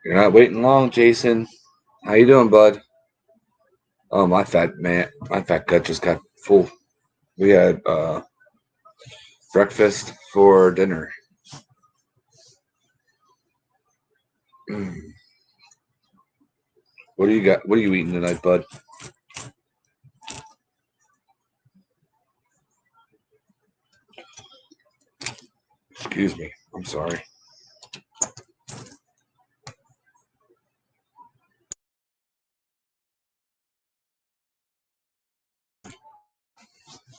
You're not waiting long, Jason. How you doing, bud? Oh, my fat gut just got full. We had breakfast for dinner. Mm. What do you got? What are you eating tonight, bud? Excuse me. I'm sorry.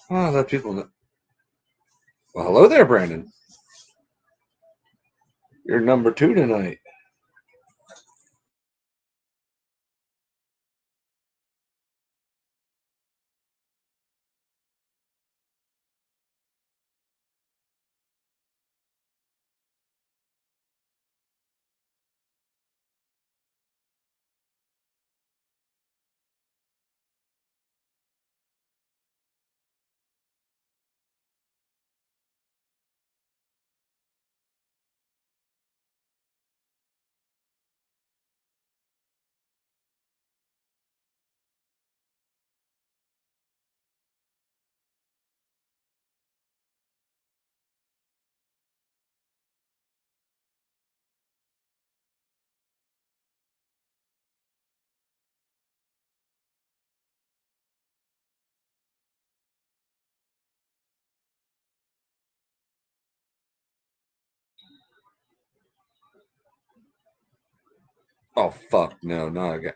Oh, let people know. Well, hello there, Brandon. You're number two tonight. Oh fuck no, not again.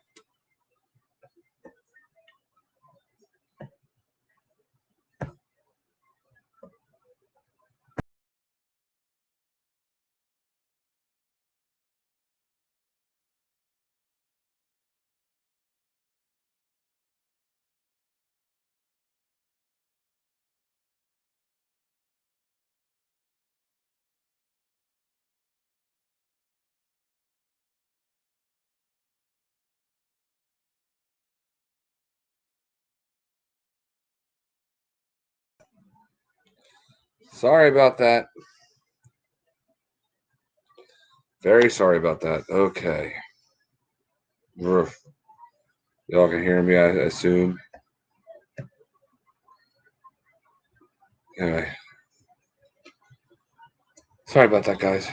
Sorry about that. Very sorry about that. Okay. Roof. Y'all can hear me, I assume. Anyway. Sorry about that, guys.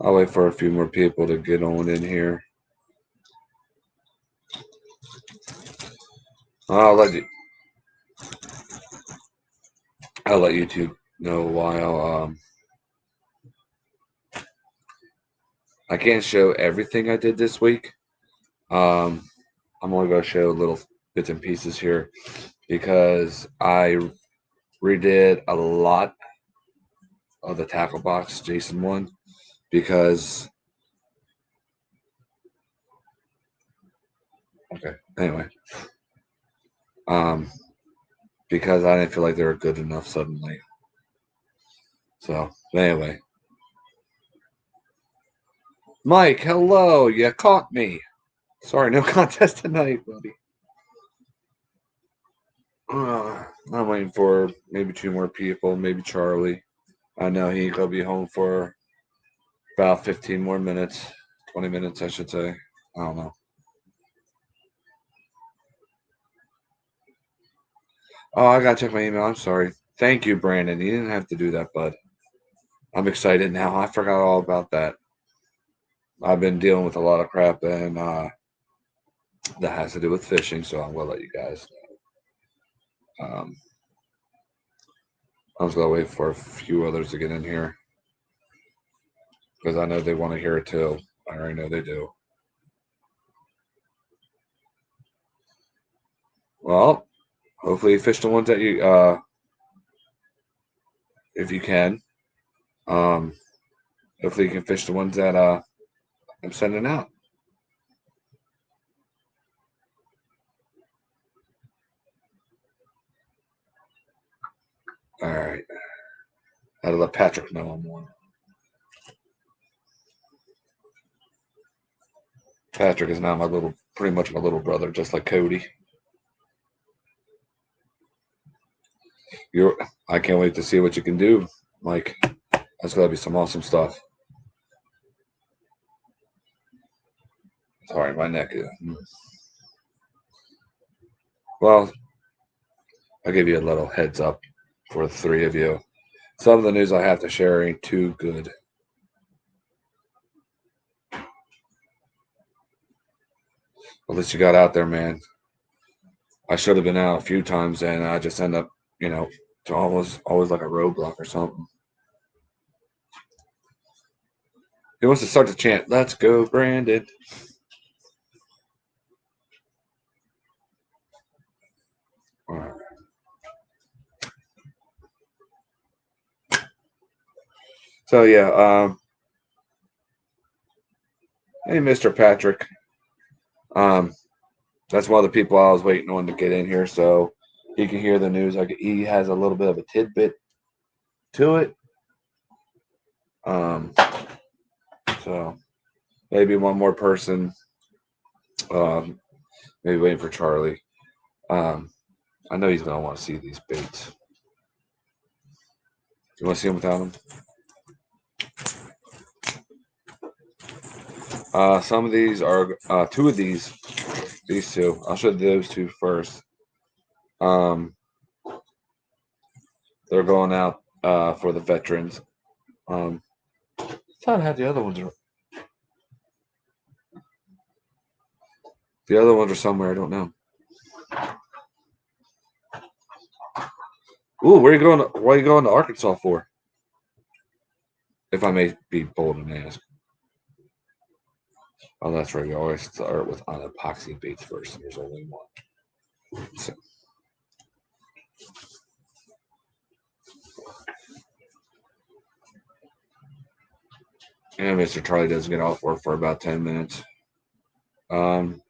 I'll wait for a few more people to get on in here. I'll let you. I'll let YouTube know while. I can't show everything I did this week. Um, I'm only going to show little bits and pieces here because I redid a lot of the tackle box Jason one because okay anyway um because I didn't feel like they were good enough suddenly. So anyway, Mike, hello, you caught me. Sorry, no contest tonight, buddy. I'm waiting for maybe two more people, maybe Charlie. I know he gonna be home for about 15 more minutes, 20 minutes, I should say. I don't know. Oh, I gotta check my email. I'm sorry. Thank you, Brandon. You didn't have to do that, bud. I'm excited now. I forgot all about that. I've been dealing with a lot of crap, and that has to do with fishing. So I'm gonna let you guys know. I'm just gonna wait for a few others to get in here because I know they want to hear it too. I already know they do. Well, hopefully you fish the ones that you, if you can. Um, hopefully you can fish the ones that I'm sending out. All right. I gotta let Patrick know I'm on. Patrick is now pretty much my little brother, just like Cody. You're, I can't wait to see what you can do, Mike. That's gotta be some awesome stuff. Sorry, my neck. Well, I'll give you a little heads up for the three of you. Some of the news I have to share ain't too good. At least you got out there, man. I should have been out a few times, and I just end up, it's always like a roadblock or something. He wants to start to chant, "Let's go, Brandon." All right. So yeah, hey, Mr. Patrick. Um, that's one of the people I was waiting on to get in here, so he can hear the news. He has a little bit of a tidbit to it. Um, so maybe one more person. Um, maybe waiting for Charlie. Um, I know he's gonna want to see these baits. You want to see them without them? Some of these are two of these two. I'll show those two first. Um, they're going out for the veterans. I thought I had the other ones. The other ones are somewhere. I don't know. Ooh, where are you going? Why are you going to Arkansas for? If I may be bold and ask. Oh, that's right. We always start with on epoxy baits first, and there's only one. So, and Mr. Charlie doesn't get off work for about 10 minutes. Um,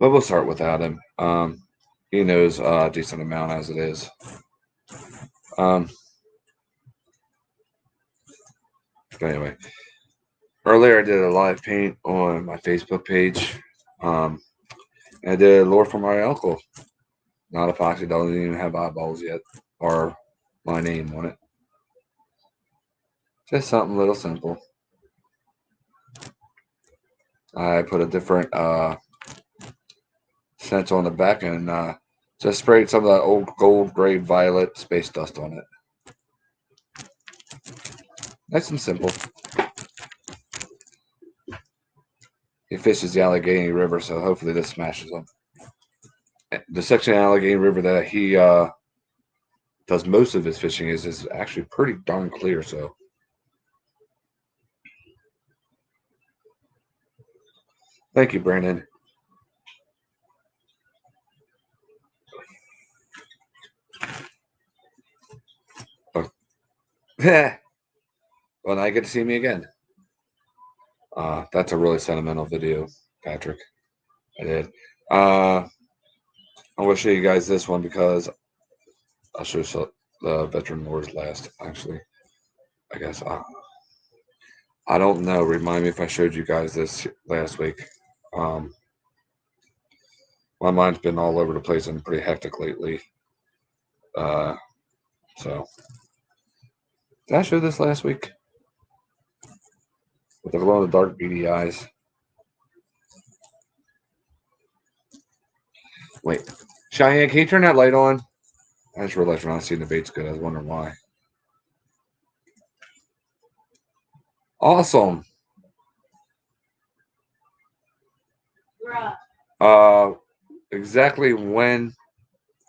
but we'll start without him. He knows a decent amount as it is. Um, but anyway, earlier I did a live paint on my Facebook page. I did lure for my uncle. Not epoxy, doesn't even have eyeballs yet, or my name on it. Just something little simple. I put a different scent on the back and just sprayed some of that old gold gray violet space dust on it. Nice and simple. He fishes the Allegheny River, so hopefully this smashes him. The section of Allegheny River that he does most of his fishing is actually pretty darn clear. So, thank you, Brandon. Oh. Well, now you get to see me again. That's a really sentimental video, Patrick. I did. I'm going to show you guys this one because I'll show you the veteran wars last, actually. I guess. I don't know. Remind me if I showed you guys this last week. Um, my mind's been all over the place and pretty hectic lately. Uh, so, did I show this last week? With the glow in the dark beady eyes. Wait. Cheyenne, can you turn that light on? I just realized we're not seeing the baits good. I was wondering why. Awesome. Exactly when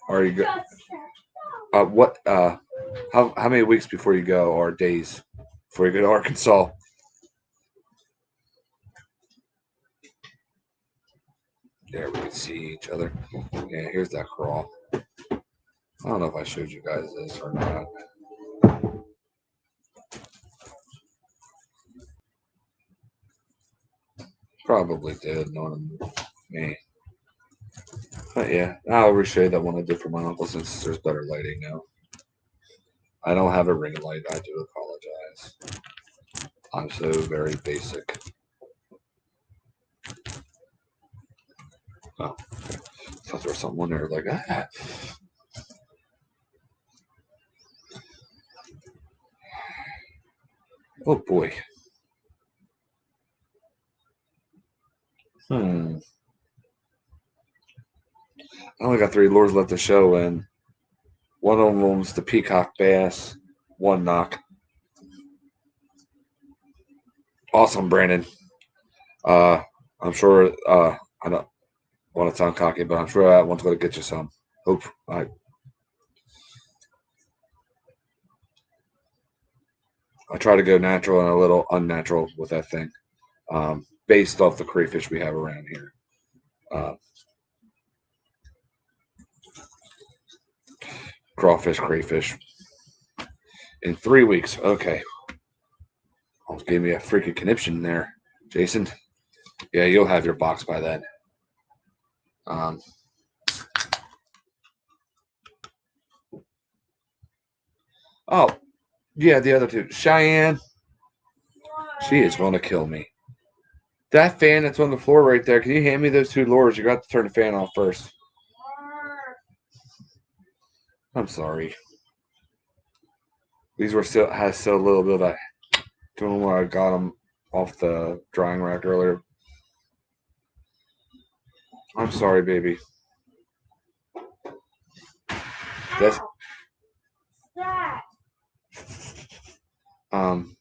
are you go? What? How many weeks before you go, or days before you go to Arkansas? There we can see each other. Yeah, here's that crawl. I don't know if I showed you guys this or not. Probably did, knowing me. But yeah, I'll reshow that one I did for my uncle since there's better lighting now. I don't have a ring light. I do apologize. I'm so very basic. Oh, okay. So there's someone there like, ah. Oh boy. I only got 3 lures left to show, and one of them's the peacock bass, one knock. Awesome, Brandon. Uh, I'm sure. I don't want to sound cocky, but I'm sure that one's going to get you some. Hope. I try to go natural and a little unnatural with that thing, based off the crayfish we have around here. Uh, Crawfish, crayfish. In 3 weeks. Okay. Almost gave me a freaking conniption there, Jason. Yeah, you'll have your box by then. Um, oh, yeah, the other two. Cheyenne, she is going to kill me. That fan that's on the floor right there, can you hand me those 2 lures? You got to turn the fan off first. I'm sorry. These were still a little bit of a. Don't know where I got them off the drying rack earlier. I'm sorry, baby. That's um.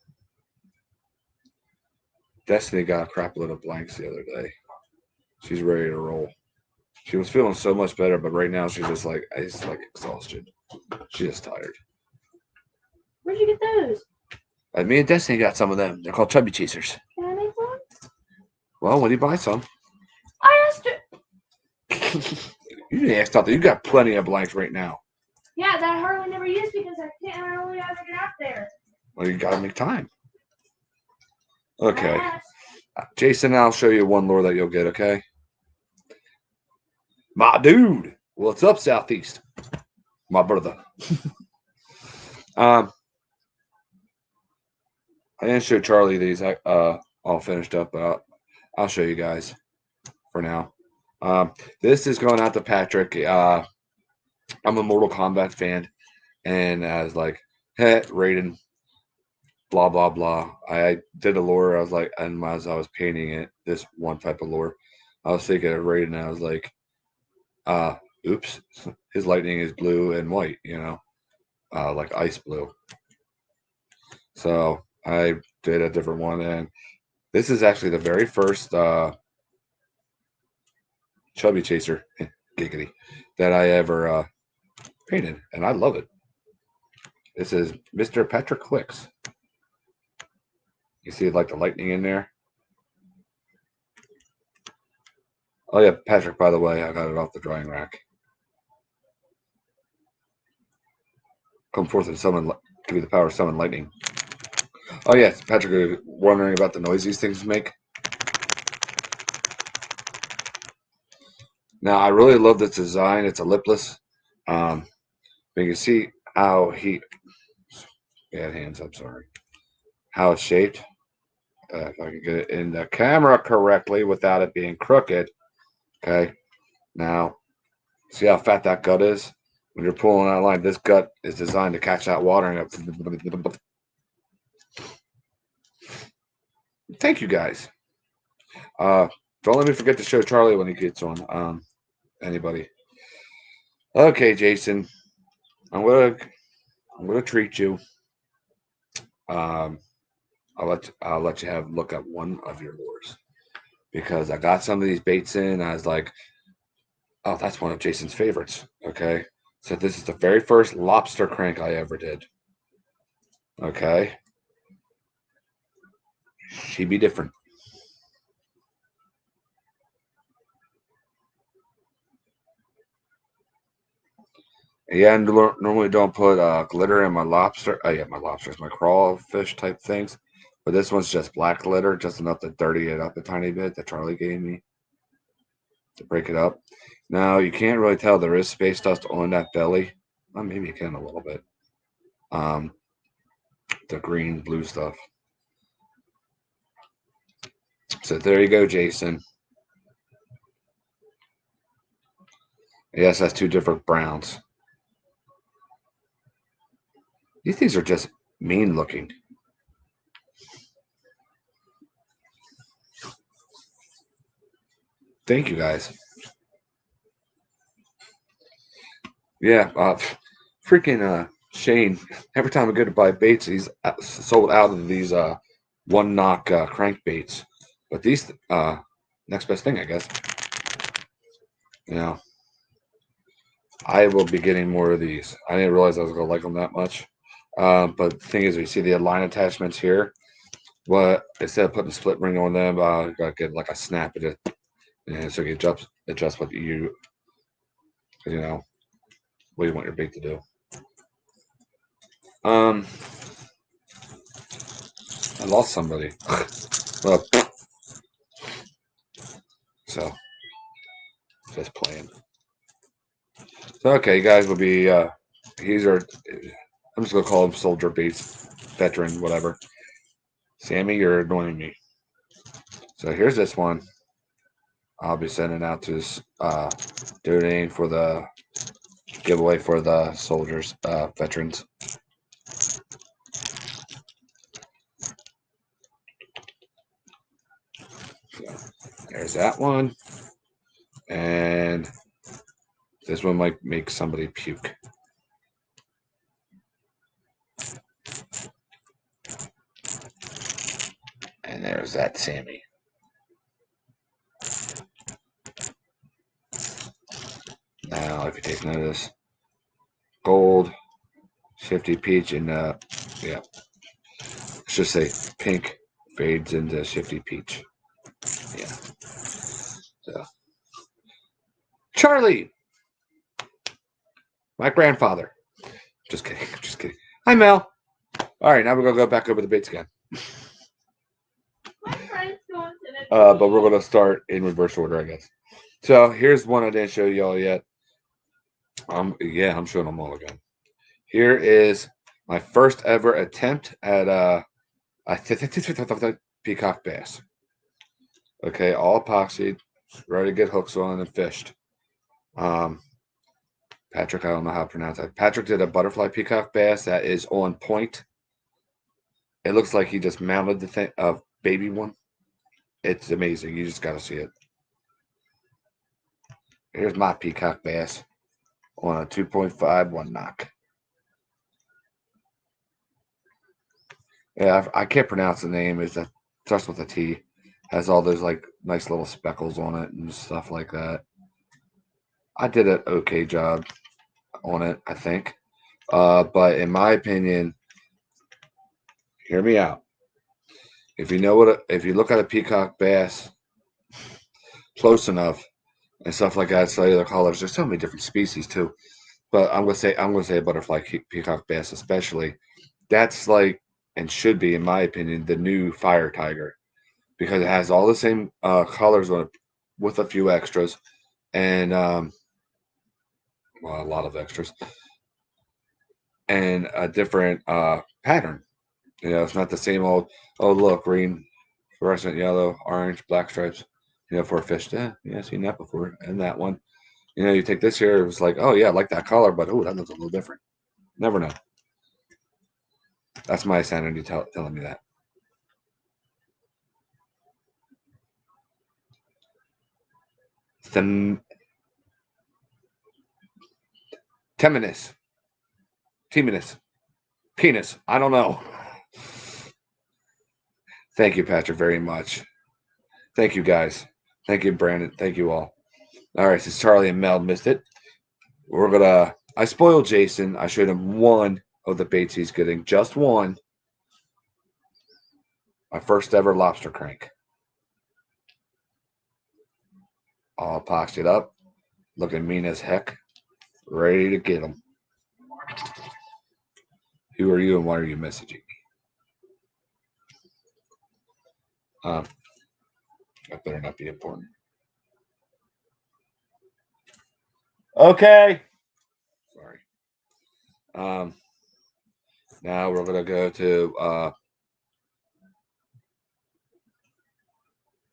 Destiny got a crap load of blanks the other day. She's ready to roll. She was feeling so much better, but right now she's just like exhausted. She's just tired. Where'd you get those? Me and Destiny got some of them. They're called chubby chasers. Can I make one? Well, when you buy some, I asked her. you didn't ask something. You got plenty of blanks right now. Yeah, that I hardly never use because I can't. I only ever get out there. Well, you gotta make time. Okay, Jason, I'll show you one lure that you'll get. Okay, my dude. What's up, Southeast? My brother. I didn't show Charlie these. All finished up, but I'll show you guys for now. This is going out to Patrick. I'm a Mortal Kombat fan, and I was like, "Hey, Raiden, blah blah blah." I did a lure. I was like, and as I was painting it, this one type of lure, I was thinking of Raiden. And I was like, uh, "Oops, his lightning is blue and white, like ice blue." So I did a different one, and this is actually the very first chubby chaser, giggity, that I ever painted, and I love it. This is Mr. Patrick Quicks. You see like the lightning in there? Oh yeah, Patrick, by the way, I got it off the drying rack. Come forth and summon, give you the power of summon lightning. Oh yes, Patrick, are you wondering about the noise these things make? Now I really love this design. It's a lipless. You can see how bad hands, I'm sorry, how it's shaped. If I can get it in the camera correctly without it being crooked. Okay. Now, see how fat that gut is? When you're pulling that line, this gut is designed to catch that water. And thank you guys. Don't let me forget to show Charlie when he gets on. Anybody? Okay, Jason. I'm gonna treat you. Um, I'll let you have look at one of your lures because I got some of these baits in. I was like, oh, that's one of Jason's favorites. Okay, so this is the very first lobster crank I ever did. Okay, she be different. Yeah, and normally don't put glitter in my lobster. Oh yeah, my lobsters, my crawfish type things. But this one's just black glitter, just enough to dirty it up a tiny bit that Charlie gave me to break it up. Now you can't really tell there is space dust on that belly. Well, maybe you can a little bit. Um, the green blue stuff. So there you go, Jason. Yes, that's 2 different browns. These things are just mean looking. thank you guys. Yeah, freaking Shane. Every time I go to buy baits, he's sold out of these one knock crankbaits. But these next best thing, I guess. You know, I will be getting more of these. I didn't realize I was gonna like them that much. But the thing is, we see the line attachments here. What instead of putting a split ring on them, gotta get like a snap it, and so you adjust what you what you want your bait to do. I lost somebody. Well, so just playing. So okay, you guys will be. These are. I'm just gonna call him soldier baits, veteran, whatever. Sammy, you're annoying me. So here's this one. I'll be sending out to donating for the giveaway for the soldiers, veterans. So there's that one, and this one might make somebody puke. And there's that Sammy. Now, if you take notice, gold, shifty peach, and yeah, let's just say pink fades into shifty peach. Yeah. So, Charlie, my grandfather. Just kidding. Just kidding. Hi, Mel. All right, now we're gonna go back over the baits again. My friend's going to the But we're gonna start in reverse order, I guess. So here's one I didn't show y'all yet. Yeah, I'm showing them all again. Here is my first ever attempt at a peacock bass. Okay, all epoxied, ready to get hooks on and fished. Patrick, I don't know how to pronounce that. Patrick did a butterfly peacock bass that is on point. It looks like he just mounted the thing, baby one. It's amazing. You just got to see it. Here's my peacock bass on a 2.5 one knock. Yeah, I can't pronounce the name. It's that starts with a T. Has all those like nice little speckles on it and stuff like that. I did an okay job on it, I think. But in my opinion, hear me out. If you know if you look at a peacock bass close enough and stuff like that, cellular colors, there's so many different species too. But I'm gonna say a butterfly peacock bass, especially. That's like and should be, in my opinion, the new fire tiger because it has all the same colors on it with a few extras and well, a lot of extras and a different pattern. It's not the same old, oh, look, green, fluorescent yellow, orange, black stripes, for a fish. Yeah, I've seen that before. And that one, you take this here, it was like, oh, yeah, I like that color, but oh, that looks a little different. Never know. That's my sanity telling me that. Teminus. Teminus. Penis. I don't know. Thank you, Patrick, very much. Thank you, guys. Thank you, Brandon. Thank you all. All right, since Charlie and Mel missed it, I spoiled Jason. I showed him one of the baits he's getting. Just one. My first ever lobster crank. All epoxied up. Looking mean as heck. Ready to get him. Who are you and why are you messaging me? That better not be important. Okay. Sorry. Now we're gonna go to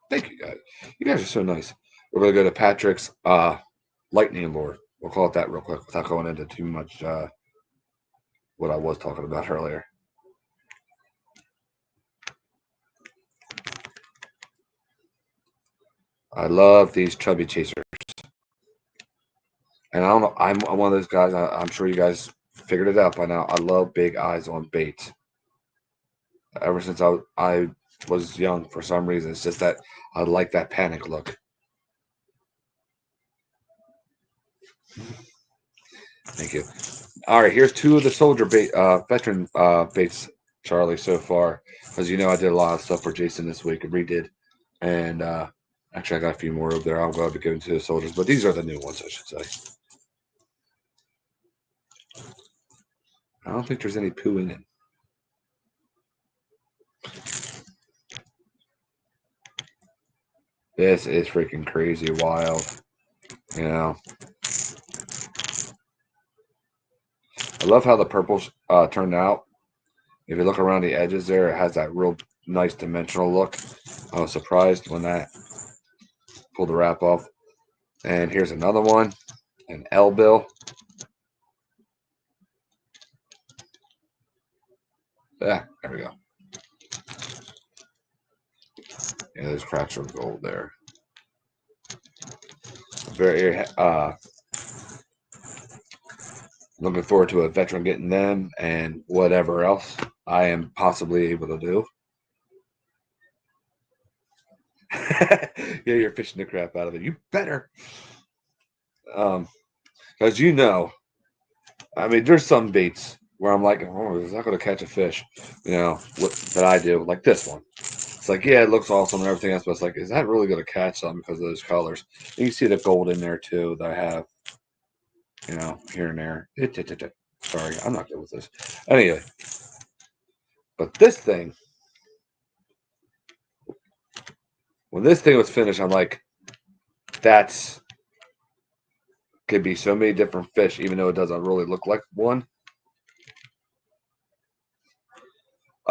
thank you guys. You guys are so nice. We're gonna go to Patrick's lightning lure. We'll call it that real quick without going into too much what I was talking about earlier. I love these chubby chasers. And I don't know, I'm one of those guys, I'm sure you guys figured it out by now. I love big eyes on baits. Ever since I was young, for some reason, it's just that I like that panic look. Thank you. All right, here's two of the soldier bait, veteran baits, Charlie, so far. As you know, I did a lot of stuff for Jason this week and redid. And actually, I got a few more over there. I'm going to be giving to the soldiers, but these are the new ones, I should say. I don't think there's any poo in it. This is freaking crazy wild. You know, I love how the purples turned out. If you look around the edges there, it has that real nice dimensional look. I was surprised when that pulled the wrap off. And here's another one, an L bill. Yeah, there we go. Yeah, there's cracks of gold there. Very looking forward to a veteran getting them and whatever else I am possibly able to do. Yeah, you're fishing the crap out of it. You better. Because you know, I mean, there's some baits where I'm like, oh, is that going to catch a fish? You know, that I do, like this one. It's like, yeah, it looks awesome and everything else, but it's like, is that really going to catch something because of those colors? You can see the gold in there too that I have, you know, here and there. Sorry, I'm not good with this. Anyway, but this thing, when this thing was finished, I'm like, that's could be so many different fish, even though it doesn't really look like one.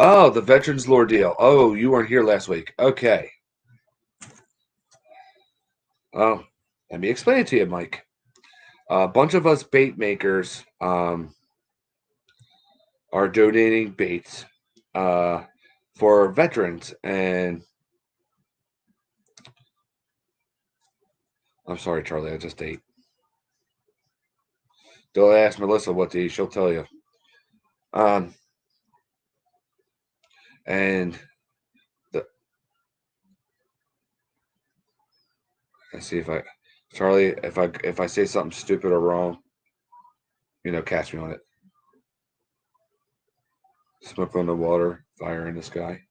Oh, the Veterans Lure deal. Oh, you weren't here last week. Okay. Oh, let me explain it to you, Mike. A bunch of us bait makers are donating baits for veterans, and I'm sorry, Charlie, I just ate. Don't ask Melissa what to eat; she'll tell you. And the let's see if I, Charlie, if I say something stupid or wrong, you know, catch me on it. Smoke on the water, fire in the sky.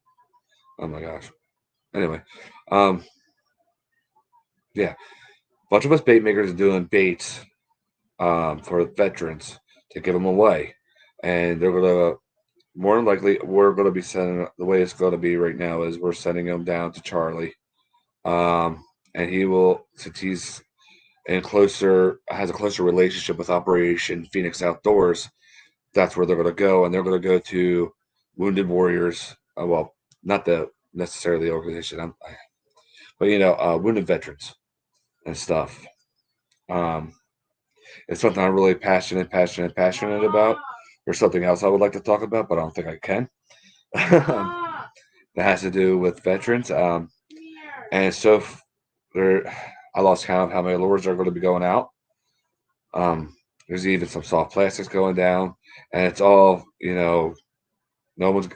Oh my gosh. Anyway, yeah, a bunch of us bait makers are doing baits for veterans to give them away, and they're gonna more than likely we're gonna be sending the way it's gonna be right now is we're sending them down to Charlie, and he will since he's in closer has a closer relationship with Operation Phoenix Outdoors. That's where they're gonna go, and they're gonna go to Wounded Warriors. Well, not the necessarily the organization, but you know, wounded veterans and stuff. Um, it's something I'm really passionate about. There's something else I would like to talk about, but I don't think I can. That has to do with veterans. And so there, I lost count of how many lures are going to be going out. There's even some soft plastics going down, and it's all you know. No one's.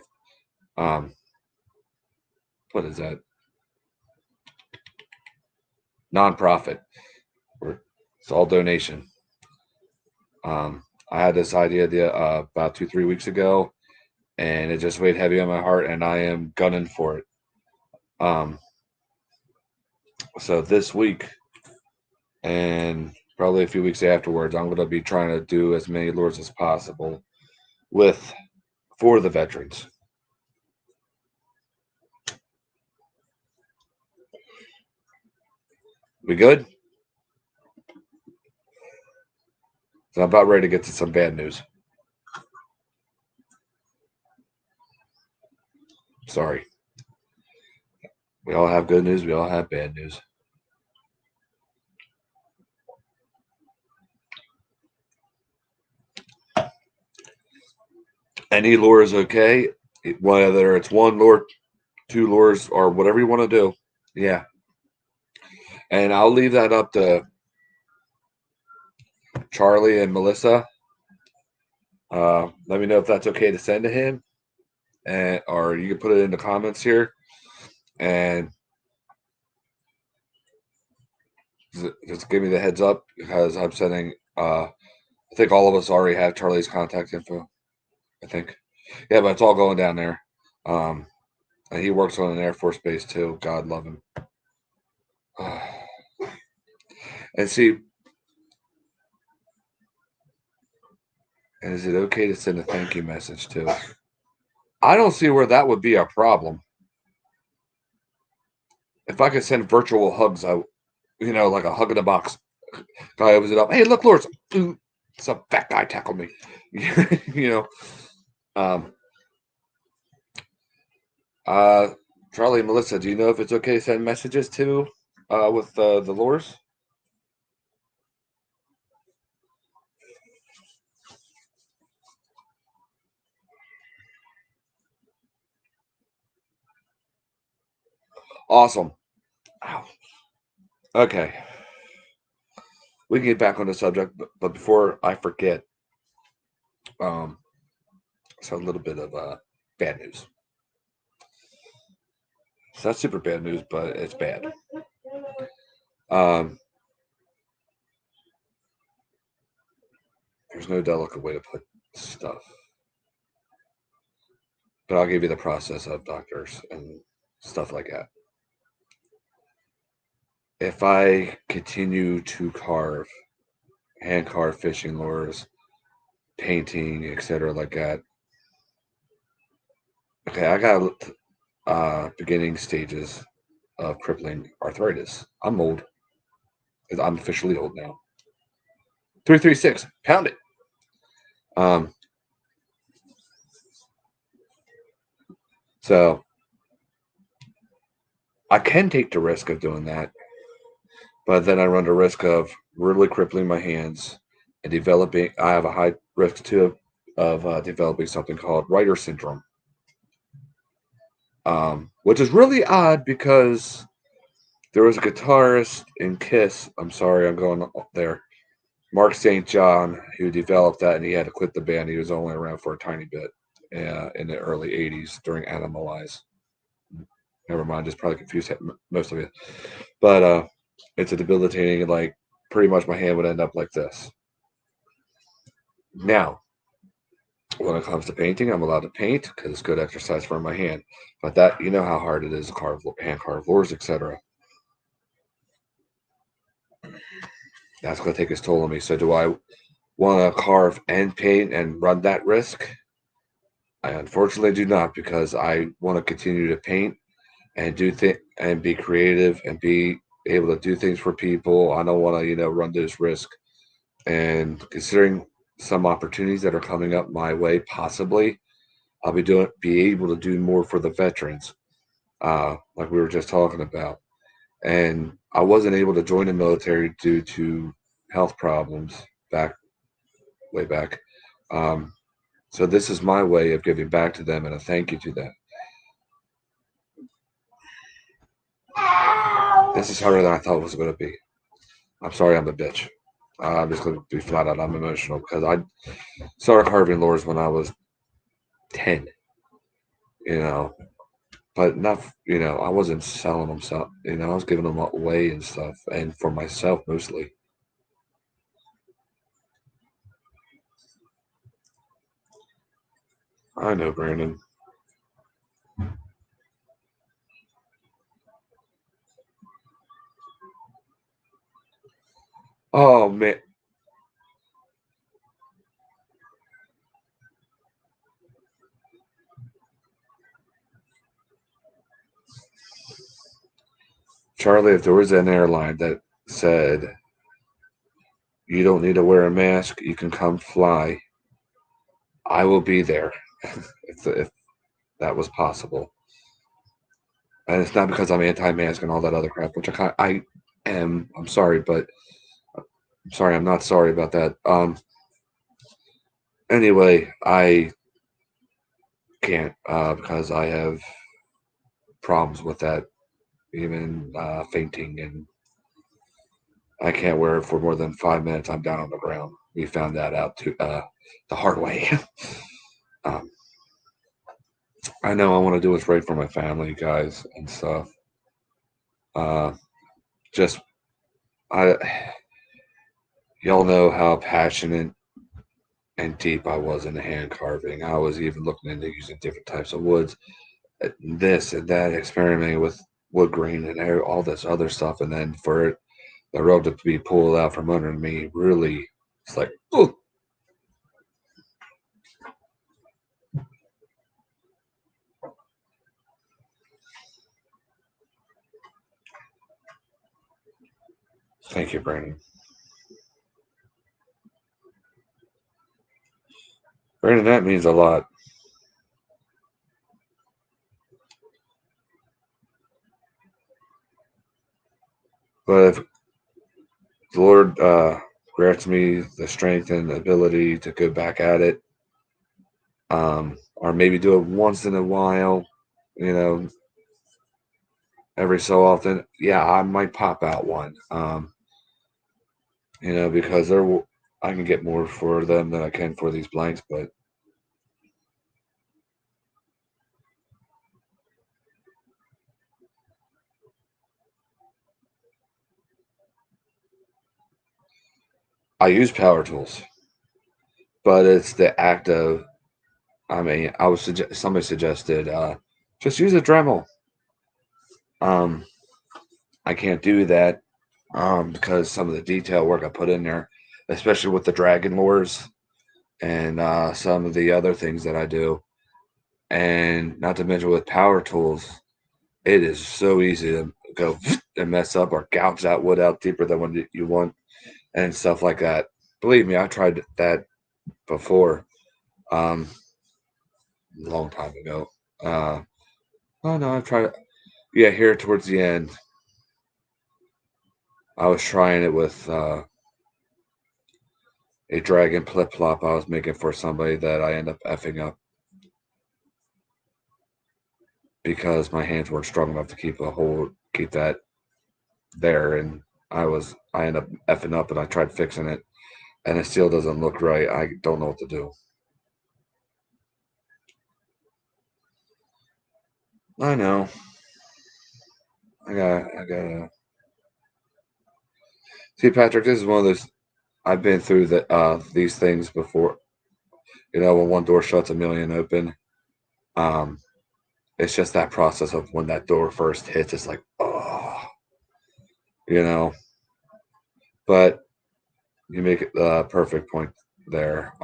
Um, what is that? Nonprofit. It's all donation. I had this idea about 2-3 weeks ago, and it just weighed heavy on my heart, and I am gunning for it. So this week and probably a few weeks afterwards, I'm going to be trying to do as many lures as possible for the veterans. We good? So I'm about ready to get to some bad news. Sorry. We all have good news. We all have bad news. Any lure is okay, whether it's one lure, two lures, or whatever you want to do. Yeah. And I'll leave that up to Charlie and Melissa. Let me know if that's okay to send to him, or you can put it in the comments here, and just give me the heads up because I'm sending. I think all of us already have Charlie's contact info. I think, yeah, but it's all going down there. Um, and he works on an Air Force base too. God love him. And see, and is it okay to send a thank you message too? I don't see where that would be a problem. If I could send virtual hugs out, like a hug in a box. Guy opens it up. Hey, look, Lord, some fat guy tackled me. you know. Um, Charlie and Melissa, do you know if it's okay to send messages to with the lures? Awesome. Ow. Okay. We can get back on the subject, but before I forget, um, so a little bit of bad news. It's not super bad news, but it's bad. Um, there's no delicate way to put stuff, but I'll give you the process of doctors and stuff like that. If I continue to hand carve fishing lures, painting, etc., like that, okay, I got beginning stages of crippling arthritis. I'm old. I'm officially old now. 336, pound it. Um, so I can take the risk of doing that, but then I run the risk of really crippling my hands and developing. I have a high risk too of developing something called writer syndrome, which is really odd because there was a guitarist in Kiss. I'm sorry, I'm going there. Mark St. John, who developed that, and he had to quit the band. He was only around for a tiny bit in the early '80s during Animalize. Never mind, just probably confused most of you. But it's a debilitating, like, pretty much my hand would end up like this. Now, when it comes to painting, I'm allowed to paint because it's good exercise for my hand. But that, you know how hard it is to hand carve lures, etc. That's going to take its toll on me. So, do I want to carve and paint and run that risk? I unfortunately do not because I want to continue to paint and and be creative and be able to do things for people. I don't want to, run those risks. And considering some opportunities that are coming up my way, possibly I'll be able to do more for the veterans, like we were just talking about. And I wasn't able to join the military due to health problems way back. Um, so this is my way of giving back to them and a thank you to them. This is harder than I thought it was going to be. I'm sorry, I'm a bitch. I'm just going to be flat out. I'm emotional because I started carving lures when I was 10. You know, but not. I wasn't selling them stuff. I was giving them away and stuff, and for myself mostly. I know, Brandon. Oh man, Charlie, if there was an airline that said you don't need to wear a mask, you can come fly, I will be there if that was possible. And it's not because I'm anti-mask and all that other crap, which I am. I'm sorry, but I'm sorry. I'm not sorry about that. Anyway, I can't because I have problems with that, even fainting and I can't wear it for more than 5 minutes. I'm down on the ground. We found that out the hard way. um, I know I want to do what's right for my family, guys, and stuff. Uh, just I, y'all know how passionate and deep I was in the hand carving. I was even looking into using different types of woods, this and that, experimenting with wood grain and all this other stuff, and then for it, the rug to be pulled out from under me, really, it's like, oh, thank you, Brandon. Brandon, that means a lot. But if the Lord grants me the strength and the ability to go back at it, or maybe do it once in a while, you know, every so often, yeah, I might pop out one. Because I can get more for them than I can for these blanks, but I use power tools. But it's the act of, I mean, somebody suggested just use a Dremel. Um, I can't do that because some of the detail work I put in there, especially with the Dragon Lures and some of the other things that I do, and not to mention with power tools, it is so easy to go and mess up or gouge that wood out deeper than what you want and stuff like that. Believe me, I tried that before, um, a long time ago. Uh, oh no, I've tried it. Yeah, here towards the end, I was trying it with a dragon flip flop I was making for somebody that I end up effing up because my hands weren't strong enough to keep that there, and I end up effing up, and I tried fixing it, and it still doesn't look right. I don't know what to do. I know. I got. See, Patrick, this is one of those. I've been through these things before. When one door shuts, a million open. Um, it's just that process of when that door first hits. It's like, oh, you know. But you make it the perfect point there.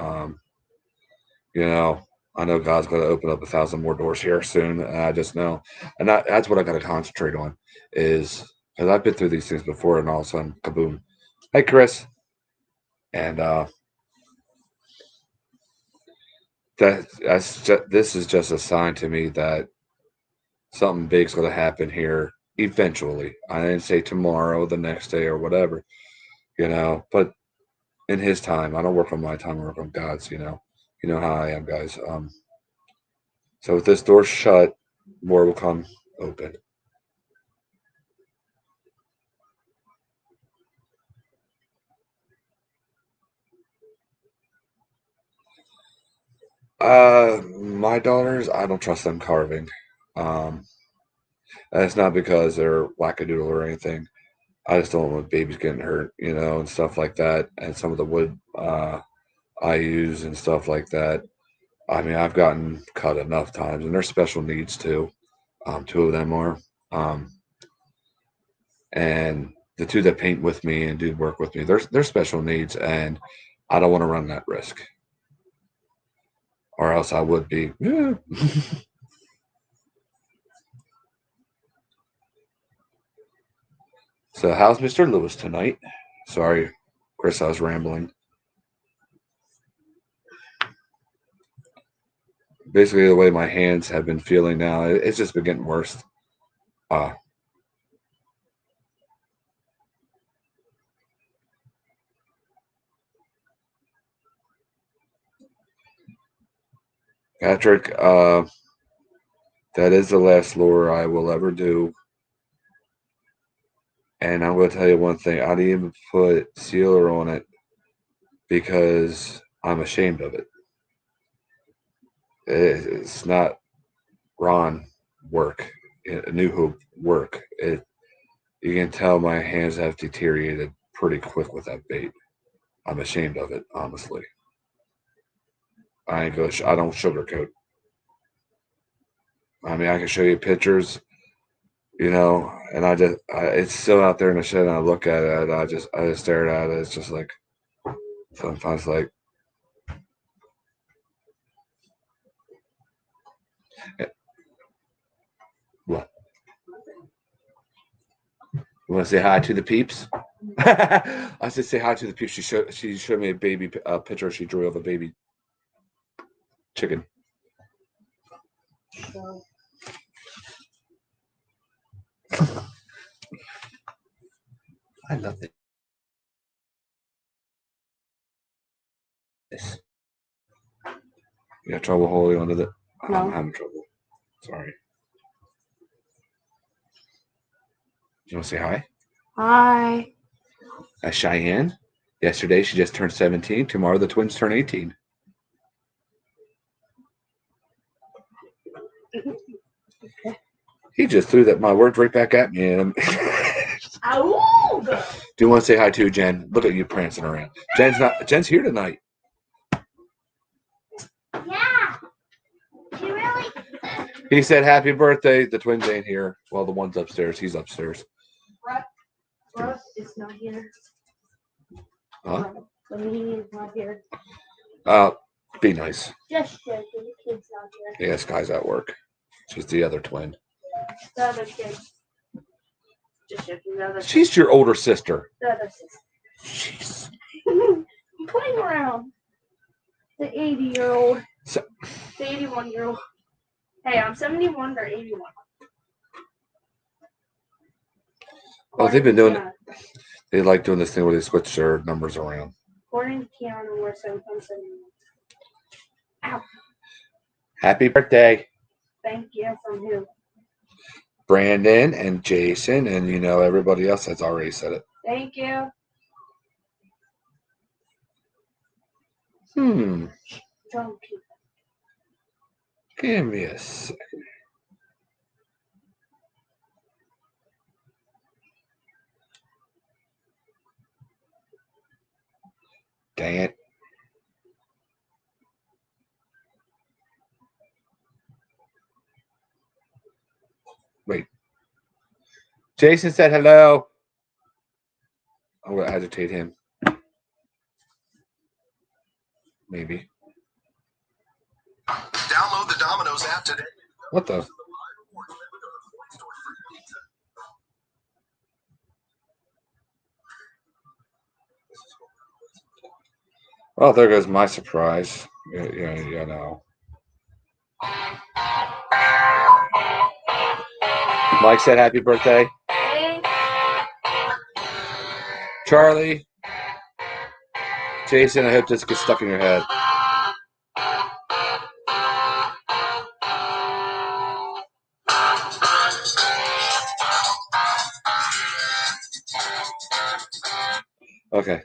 You know, I know God's going to open up 1,000 more doors here soon. And I just know, and that's what I got to concentrate on is because I've been through these things before, and all of a sudden, kaboom! Hey, Chris, and this is just a sign to me that something big's going to happen here eventually. I didn't say tomorrow, the next day, or whatever, but in His time. I don't work on my time; I work on God's. You know how I am, guys. So with this door shut, more will come open. My daughters, I don't trust them carving. Um, and it's not because they're wackadoodle or anything. I just don't want babies getting hurt, and stuff like that. And some of the wood I use and stuff like that. I mean, I've gotten cut enough times, and they're special needs too. Two of them are. Um, and the two that paint with me and do work with me, they're special needs, and I don't want to run that risk, or else I would be. Yeah. So, how's Mr. Lewis tonight? Sorry, Chris, I was rambling. Basically, the way my hands have been feeling now, it's just been getting worse. Uh, Patrick, that is the last lure I will ever do. And I'm going to tell you one thing. I didn't even put sealer on it because I'm ashamed of it. It's not Ron work, New Hope work. You can tell my hands have deteriorated pretty quick with that bait. I'm ashamed of it, honestly. I don't sugarcoat. I mean, I can show you pictures, and it's still out there in the shed, and I look at it, and I just stare at it. It's just like sometimes like, what? You want to say hi to the peeps? I said say hi to the peeps. She showed me a baby picture she drew of a baby chicken. So, I love this. You got trouble holding onto the? No. I'm having trouble. Sorry. You want to say hi? hi. Cheyenne. Yesterday she just turned 17. Tomorrow the twins turn 18. He just threw my words right back at me. And Ow! do you want to say hi to Jen? Look at you prancing around. Jen's here tonight. Yeah. She really. He said happy birthday. The twins ain't here. Well, the one's upstairs. He's upstairs. Russ is not here. Huh? The meeting is not here. Be nice. Just joking. The kid's not here. Yeah, Sky's at work. She's the other twin. The other kid. Just joking. The other. She's your older sister. The other sister. Jeez. I'm playing around. The 80-year-old. So, the 81-year-old. Hey, I'm 71 or 81. oh, they've been doing it. They like doing this thing where they switch their numbers around. According to Keanu, we're 71. Ow. Happy birthday. Thank you. From who? Brandon and Jason and everybody else has already said it. Thank you. Don't give me a second. Dang it. Wait. Jason said hello. I'm going to agitate him. Maybe. Download the Domino's app today. What the? Well, there goes my surprise. Yeah, no. Mike said happy birthday. Charlie. Jason, I hope this gets stuck in your head. Okay.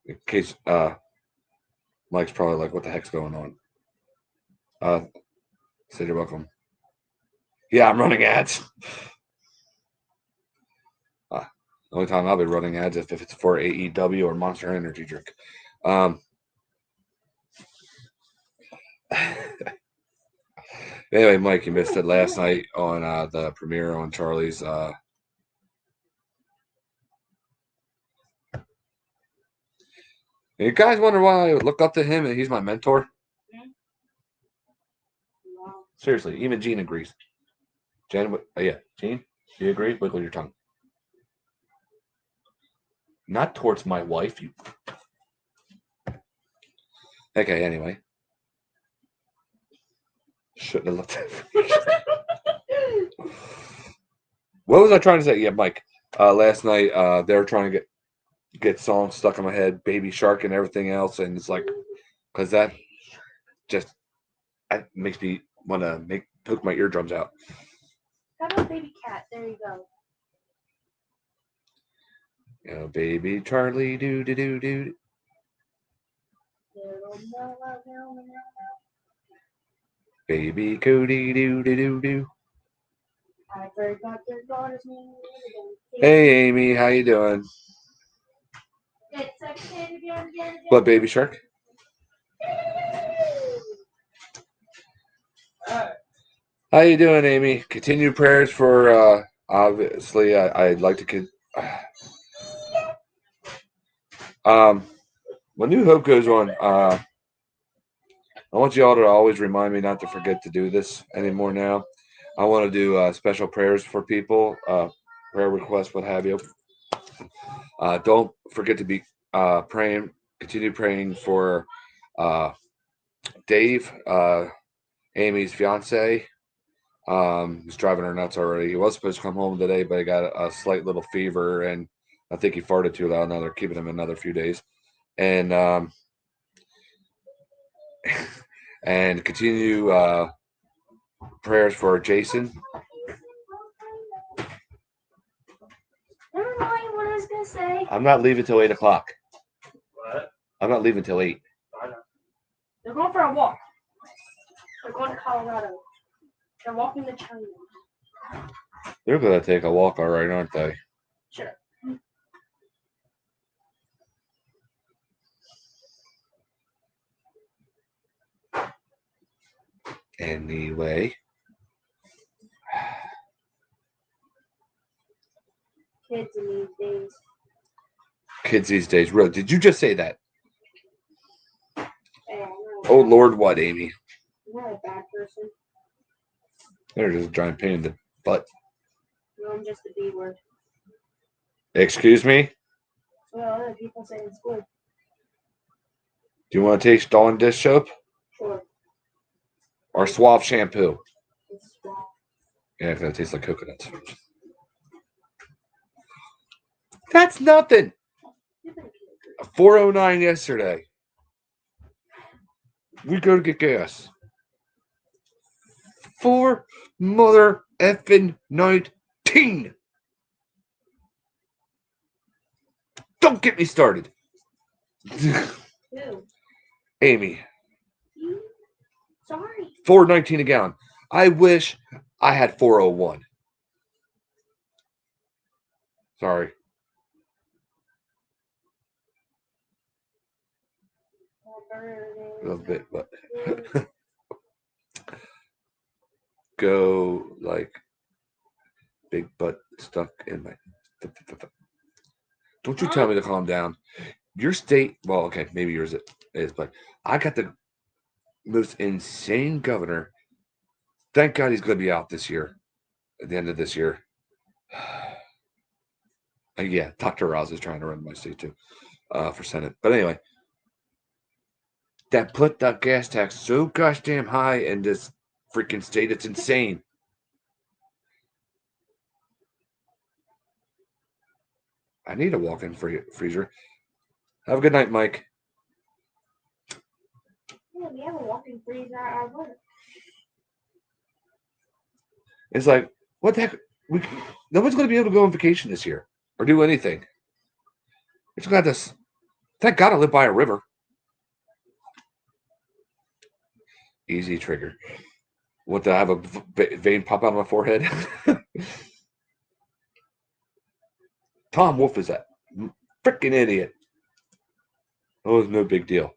In case Mike's probably like, what the heck's going on? Said you're welcome. Yeah, I'm running ads. The only time I'll be running ads is if it's for AEW or Monster Energy drink. Anyway, Mike, you missed it last night on the premiere on Charlie's. You guys wonder why I look up to him and he's my mentor? Wow. Seriously, even Gene agrees. Gene, Gene, do you agree? Wiggle your tongue. Not towards my wife, you. Okay, anyway. Shouldn't have looked at What was I trying to say? Yeah, Mike. Last night, they were trying to get songs stuck in my head, Baby Shark and everything else, and it's like, because that just makes me want to poke my eardrums out. How about baby cat? There you go. Oh, baby Charlie, do do do do. Baby Cody, do do do do. I forgot your daughter's name. Hey, Amy, how you doing? It's a kid again. What, Baby Shark? How you doing, Amy? Continued prayers for, obviously, I'd like to, when New Hope goes on, I want you all to always remind me not to forget to do this anymore now. I want to do special prayers for people, prayer requests, what have you. Don't forget to be praying, continue praying for Dave, Amy's fiance. He's driving her nuts already. He was supposed to come home today, but he got a slight little fever, and I think he farted too loud. Now they're keeping him another few days. And and continue prayers for Jason. Never mind what I was gonna say. I'm not leaving till 8 o'clock. What? I'm not leaving till 8. I know. They're going for a walk. They're going to Colorado. They're walking to China. They're gonna take a walk, all right, aren't they? Sure. Anyway, Kids in these days. kids these days. Really, did you just say that? Hey, I'm not Oh Lord, what, Amy? I'm not a bad person. They're just a giant pain in the butt. No, I'm just a B word. Excuse me? Well, other people say in school. Do you want to taste Dawn dish soap Sure. or Suave shampoo? It's wrong. Yeah, it's gonna taste like coconuts. That's nothing. 4:09 yesterday. We go to get gas. 4 mother effing 19. Don't get me started. Who? Amy, You? Sorry. 4.19 a gallon. I wish I had 4.01. Sorry. A little bit, but go like big butt stuck in my. Don't you tell me to calm down. Your state, well, okay, maybe yours is, but I got the most insane governor. Thank God he's going to be out this year, at the end of this year. Yeah, Dr. Oz is trying to run my state too, for Senate. But anyway, that put the gas tax so gosh damn high in this freaking state. It's insane. I need a walk-in freezer. Have a good night, Mike. Yeah, we have a walking freezer at our work. It's like, what the heck? No one's going to be able to go on vacation this year or do anything. It's got this. Thank God I live by a river. Easy trigger. What, do I have a vein pop out of my forehead? Tom Wolf is that freaking idiot. Oh, it's no big deal.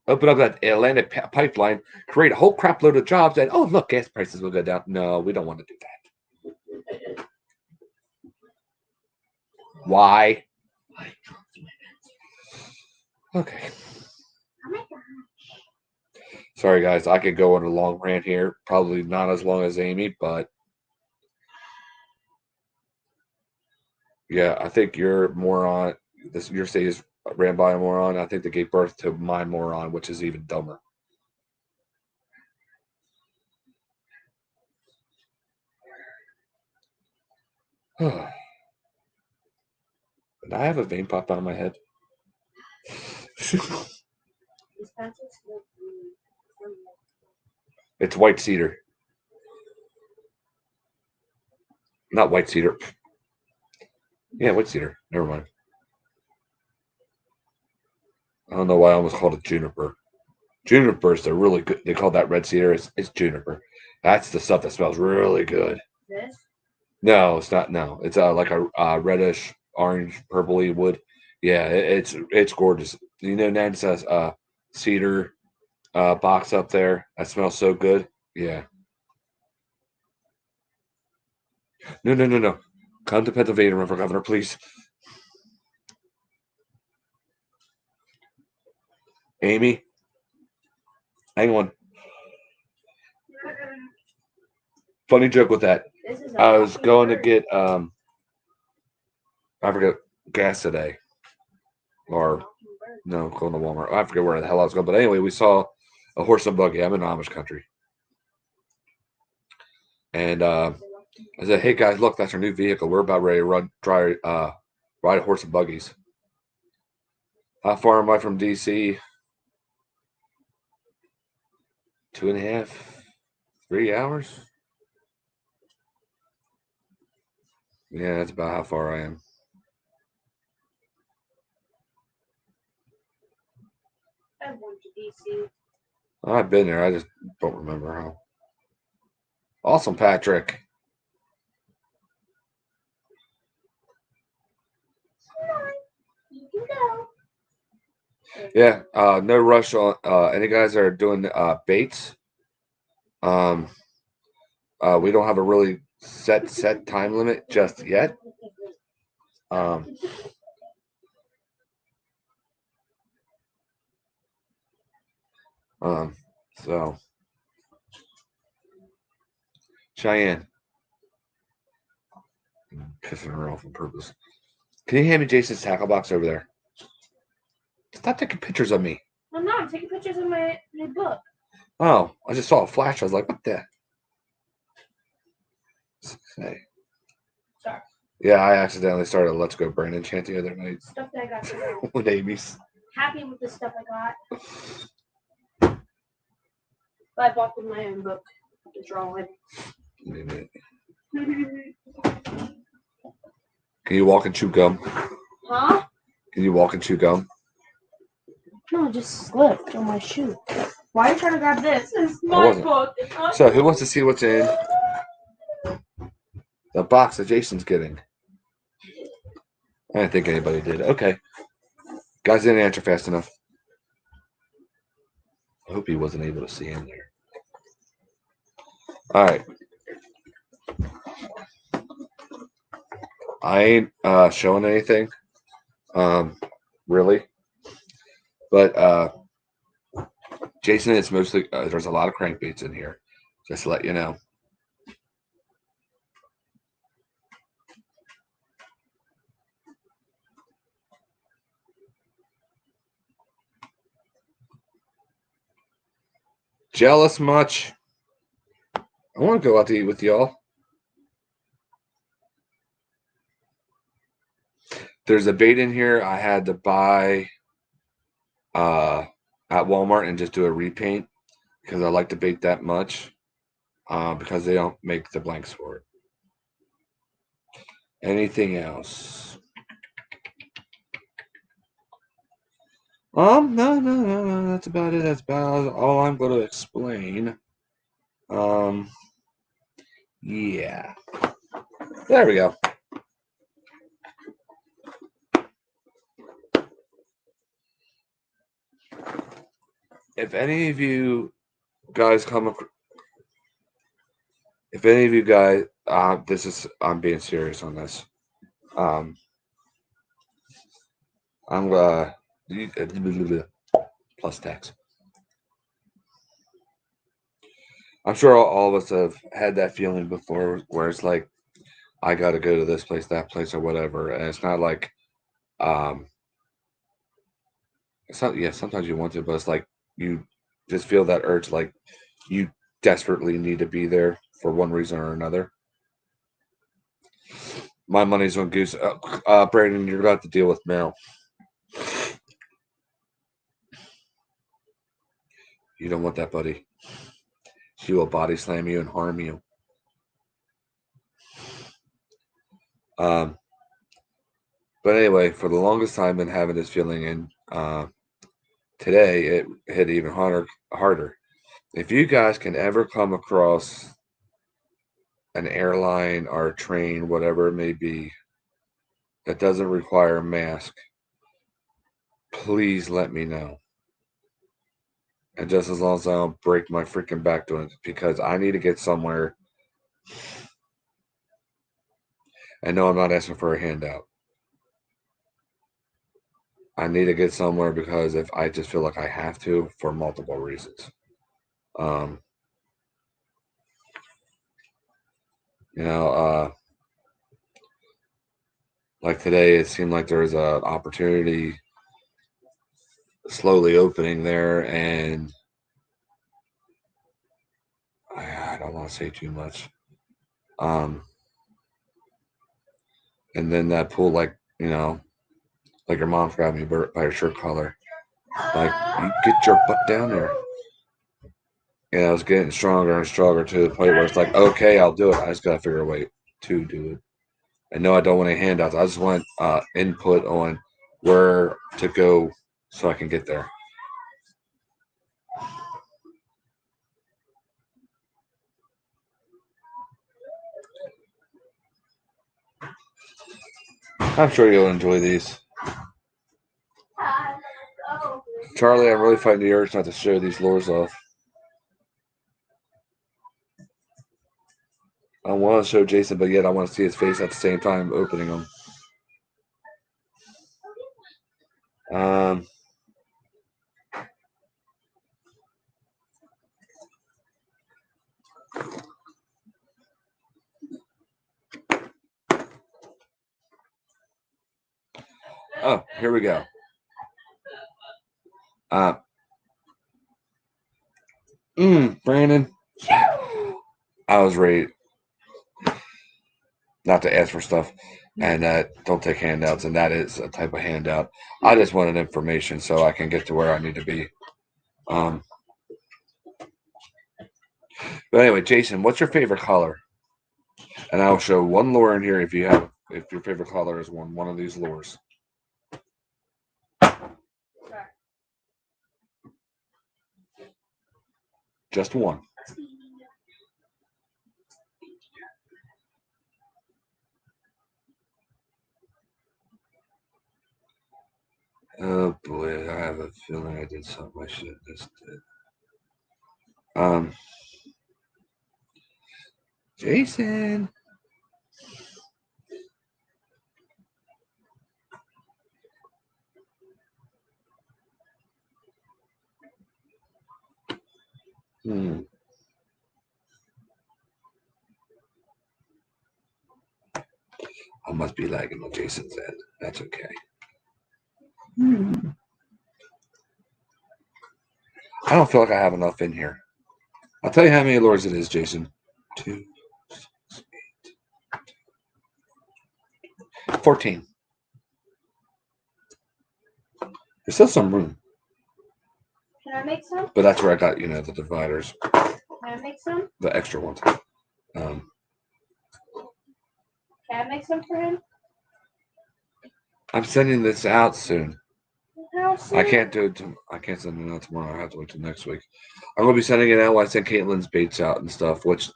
Open up that Atlantic pipeline, create a whole crap load of jobs, and oh, look, gas prices will go down. No, we don't want to do that. Why? Okay. Oh my gosh. Sorry, guys. I could go on a long rant here. Probably not as long as Amy, but yeah, I think your moron. Your state is ran by a moron. I think they gave birth to my moron, which is even dumber. And I have a vein pop out of my head. These pencils look really. It's white cedar. Not white cedar. Yeah, white cedar. Never mind. I don't know why I almost called it juniper. Junipers, they're really good. They call that red cedar. It's juniper. That's the stuff that smells really good. This? No, it's not. No, it's like a reddish, orange, purpley wood. Yeah, it's gorgeous. You know, Nan says cedar box up there. That smells so good. Yeah. No, no, no, no. Come to Pennsylvania, run for governor, please. Amy, hang on. Funny joke with that. This is I was going to get I forget gas today, or no, going to Walmart. I forget where the hell I was going, but anyway, we saw a horse and buggy. I'm in Amish country, and I said, "Hey guys, look, that's our new vehicle. We're about ready to ride a horse and buggies." How far am I from DC? 2.5, 3 hours. Yeah, that's about how far I am. I went to DC. I've been there. I just don't remember how. Awesome, Patrick. You can go. Yeah, no rush on any guys that are doing baits. Um, we don't have a really set time limit just yet. Um, um, so Cheyenne, pissing her off on purpose. Can you hand me Jason's tackle box over there? Stop taking pictures of me. I'm not. I'm taking pictures of my book. Oh, I just saw a flash. I was like, what the? Hey. Sorry. Yeah, I accidentally started a Let's Go Brandon chant the other night Stuff that I got today. with Amy's. Happy with the stuff I got. But I bought with my own book. The drawing. Can you walk and chew gum? Huh? Can you walk and chew gum? No, it just slipped on my shoe. Why are you trying to grab this? It's I my wasn't. book. So, who wants to see what's in the box that Jason's getting? I didn't think anybody did. Okay. Guys didn't answer fast enough. I hope he wasn't able to see in there. All right. I ain't showing anything, really. But Jason, it's mostly there's a lot of crankbaits in here. Just to let you know. Jealous much? I want to go out to eat with y'all. There's a bait in here I had to buy at Walmart and just do a repaint because I like the bait that much because they don't make the blanks for it. Anything else? No. That's about it. That's about all I'm going to explain. Yeah. There we go. If any of you guys I'm being serious on this. I'm plus tax. I'm sure all of us have had that feeling before where it's like, I got to go to this place, that place, or whatever. And it's not like, it's not, yeah, sometimes you want to, but it's like you just feel that urge, like you desperately need to be there for one reason or another. My money's on Goose. Brandon, you're about to deal with mail. You don't want that, buddy. She will body slam you and harm you. But anyway, for the longest time, I've been having this feeling, and today it hit even harder. If you guys can ever come across an airline or a train, whatever it may be, that doesn't require a mask, please let me know. And just as long as I don't break my freaking back doing it, because I need to get somewhere. I know I'm not asking for a handout. I need to get somewhere because if I just feel like I have to for multiple reasons. Um, you know, like today, it seemed like there was an opportunity slowly opening there, and I don't want to say too much. And then that pull, like like your mom's grabbing you by your shirt collar, like you get your butt down there. And I was getting stronger and stronger to the point where it's like, okay, I'll do it. I just gotta figure a way to do it. And no, I don't want any handouts. I just want input on where to go so I can get there. I'm sure you'll enjoy these. Charlie, I'm really fighting the urge not to show these lures off. I want to show Jason, but yet I want to see his face at the same time opening them. Oh, here we go. Brandon, I was ready not to ask for stuff and don't take handouts, and that is a type of handout. I just wanted information so I can get to where I need to be. But anyway, Jason, what's your favorite color? And I'll show one lure in here if your favorite color is one of these lures. Just one. Oh boy, I have a feeling I did something I shouldn't have did. Jason. I must be lagging on Jason's end. That's okay. I don't feel like I have enough in here. I'll tell you how many lures it is, Jason. 2, 6, 8, 14. There's still some room. Can I make some? But that's where I got, the dividers. Can I make some? The extra ones. Can I make some for him? I'm sending this out soon. How soon? I can't do it. I can't send it out tomorrow. I have to wait till next week. I'm gonna be sending it out when I send Caitlin's baits out and stuff. Which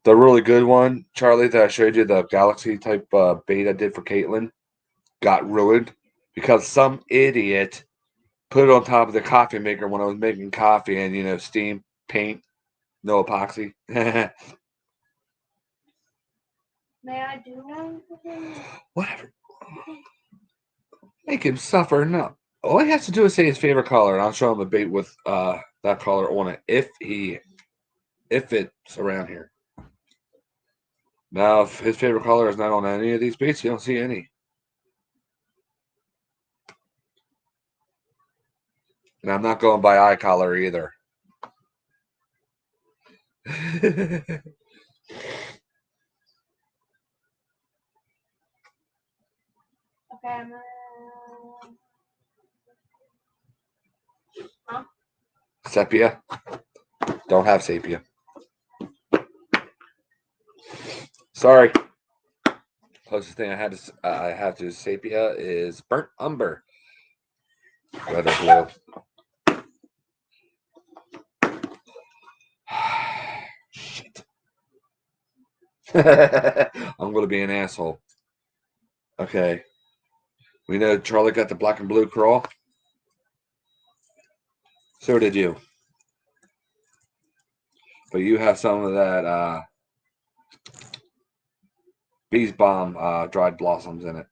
the really good one, Charlie, that I showed you, the Galaxy type bait I did for Caitlin, got ruined because some idiot put it on top of the coffee maker when I was making coffee, and steam, paint, no epoxy. May I do one for him? Whatever. Make him suffer. No. All he has to do is say his favorite color, and I'll show him a bait with that color on it if it's around here. Now, if his favorite color is not on any of these baits, you don't see any. And I'm not going by eye color either. Okay, I'm Sepia. Don't have sepia. Sorry. closest thing I have to sepia is burnt umber. Red or blue. Shit. I'm gonna be an asshole. Okay. We know Charlie got the black and blue crawl. So did you. But you have some of that bees balm dried blossoms in it.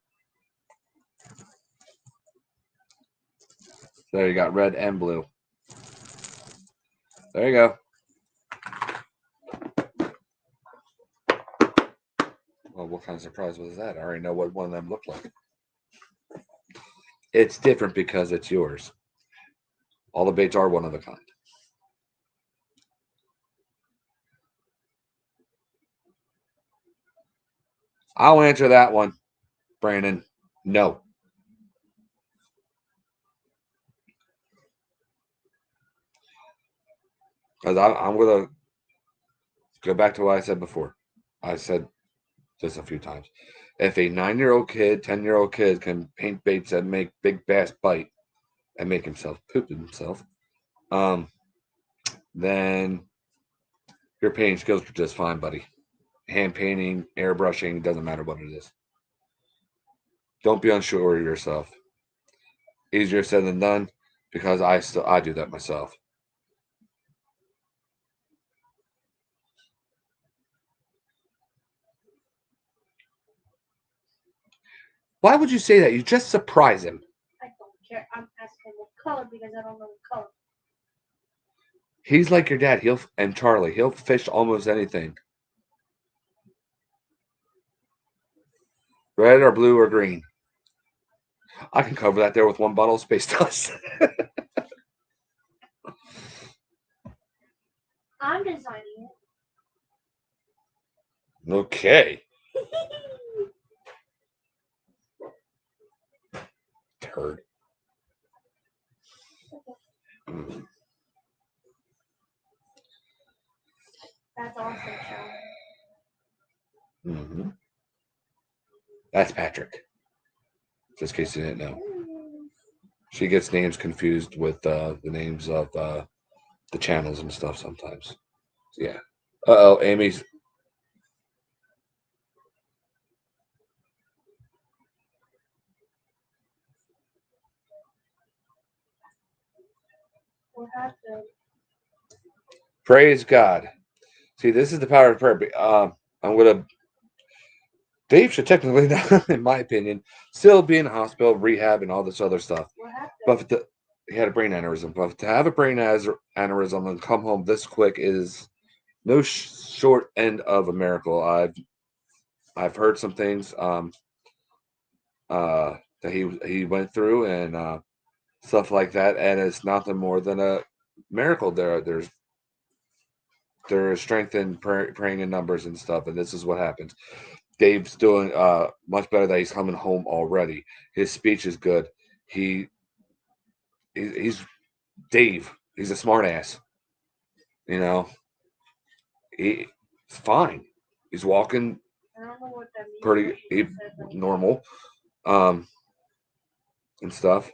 There you got red and blue. There you go. Well, what kind of surprise was that? I already know what one of them looked like. It's different because it's yours. All the baits are one of a kind. I'll answer that one, Brandon. No. Because I'm going to go back to what I said before. I said this a few times. If a 9-year-old kid, 10-year-old kid can paint baits that make big bass bite and make himself poop himself, then your painting skills are just fine, buddy. Hand painting, airbrushing, doesn't matter what it is. Don't be unsure of yourself. Easier said than done, because I do that myself. Why would you say that? You just surprise him. I don't care. I'm asking what color because I don't know what color. He's like your dad. And Charlie. He'll fish almost anything. Red or blue or green. I can cover that there with one bottle of space dust. I'm designing it. Okay. Turd. Mm. That's awesome, Sean. Mm-hmm. That's Patrick. Just in case you didn't know. She gets names confused with the names of the channels and stuff sometimes. Yeah. Uh-oh, Amy's. What happened? Praise God. See, this is the power of prayer. I'm gonna. Dave should technically, in my opinion, still be in the hospital, rehab, and all this other stuff. What happened? But he had a brain aneurysm. But to have a brain aneurysm and come home this quick is no short end of a miracle. I've heard some things that he went through and stuff like that, and it's nothing more than a miracle. There's strength in praying in numbers and stuff, and this is what happens. Dave's doing much better that he's coming home already. His speech is good. He's Dave. He's a smart ass. You know, he's fine. He's walking I don't know what that means. pretty normal, and stuff.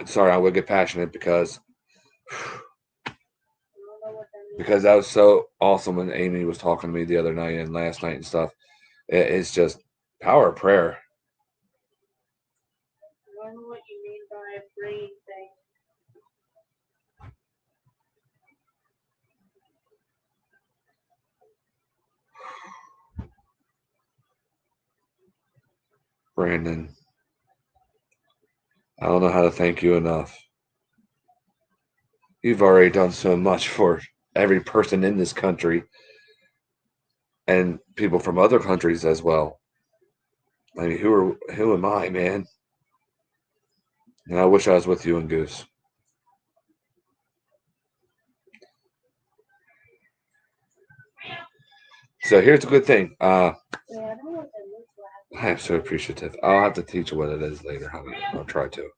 Sorry, I would get passionate because that was so awesome when Amy was talking to me the other night and last night and stuff. It's just power of prayer. I don't know what you mean by brain thing. Brandon, I don't know how to thank you enough. You've already done so much for every person in this country and people from other countries as well. I mean, who am I, man? And I wish I was with you and Goose. So here's a good thing. Yeah, I don't know what that looks like. I am so appreciative. I'll have to teach you what it is later. I'll try to.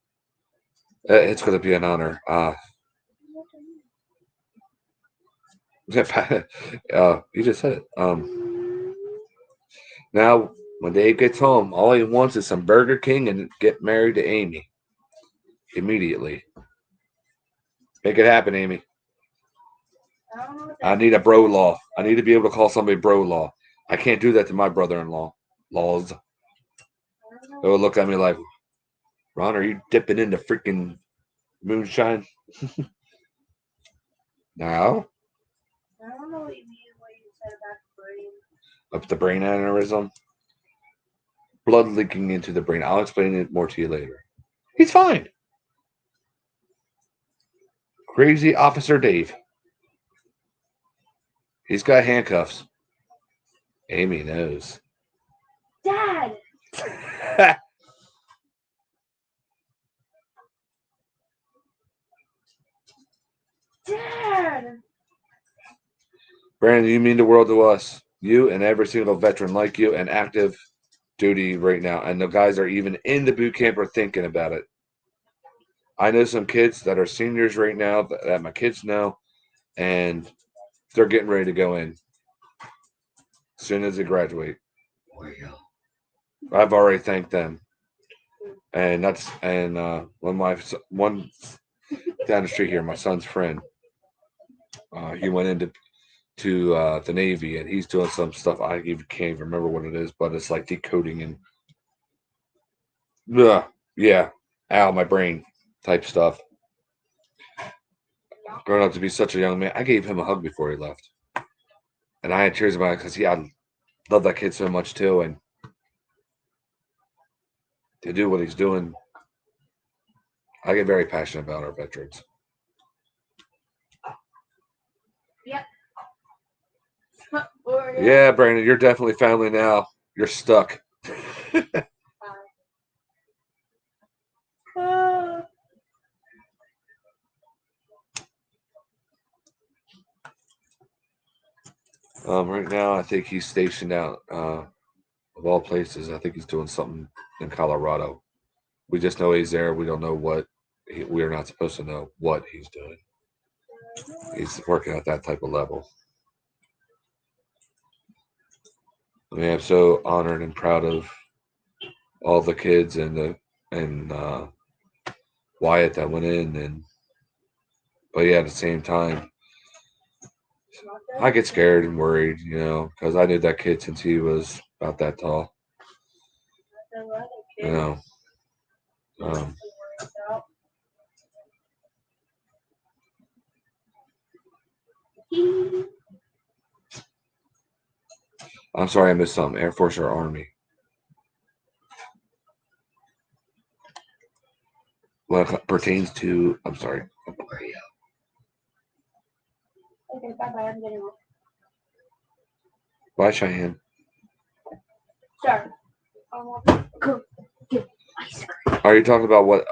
It's going to be an honor. You just said it. Now When Dave gets home, all he wants is some Burger King and get married to Amy immediately. Make it happen, Amy. I don't know what I that need a bro law. I need to be able to call somebody bro law. I can't do that to my brother-in-law. Laws. I don't know. They would look at me like, Ron, are you dipping into freaking moonshine? No. I don't know what you mean what you said about the brain. Up the brain aneurysm. Blood leaking into the brain. I'll explain it more to you later. He's fine. Crazy Officer Dave. He's got handcuffs. Amy knows. Dad! Dad! Brandon, you mean the world to us. You and every single veteran like you and active duty right now. And the guys are even in the boot camp are thinking about it. I know some kids that are seniors right now that my kids know, and they're getting ready to go in as soon as they graduate. I've already thanked them. And one down the street here, my son's friend, he went into the Navy, and he's doing some stuff. I even can't even remember what it is, but it's like decoding and yeah, ow, my brain type stuff. Growing up to be such a young man, I gave him a hug before he left, and I had tears in my eyes because I love that kid so much too, and to do what he's doing, I get very passionate about our veterans. Yep. Yeah, Brandon, you're definitely family now. You're stuck. Right now, I think he's stationed out of all places. I think he's doing something in Colorado. We just know he's there. We don't know what. We're not supposed to know what he's doing. He's working at that type of level. I mean, I'm so honored and proud of all the kids and Wyatt that went in, but yeah, at the same time, I get scared and worried, because I knew that kid since he was about that tall. You know, um, I'm sorry I missed something. Air Force or Army? When it pertains to, I'm sorry. Okay, bye-bye. I'm getting off. Bye, Cheyenne. Sorry. I want to go get ice cream. Are you talking about what?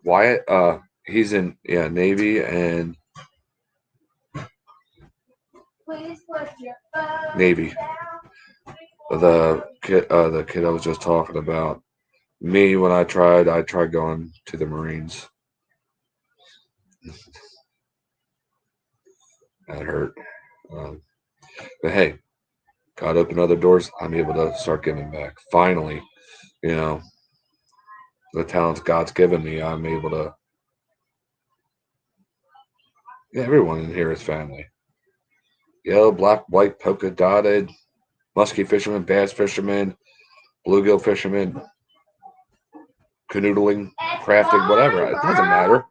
Wyatt. He's in Navy and Please put your phone Navy. down. The kid I was just talking about. Me, when I tried going to the Marines. That hurt. But hey, God opened other doors. I'm able to start giving back. Finally, the talents God's given me, I'm able to. Yeah, everyone in here is family. Yellow, black, white, polka dotted, musky fisherman, bass fisherman, bluegill fisherman, canoodling, crafting, whatever. It doesn't matter.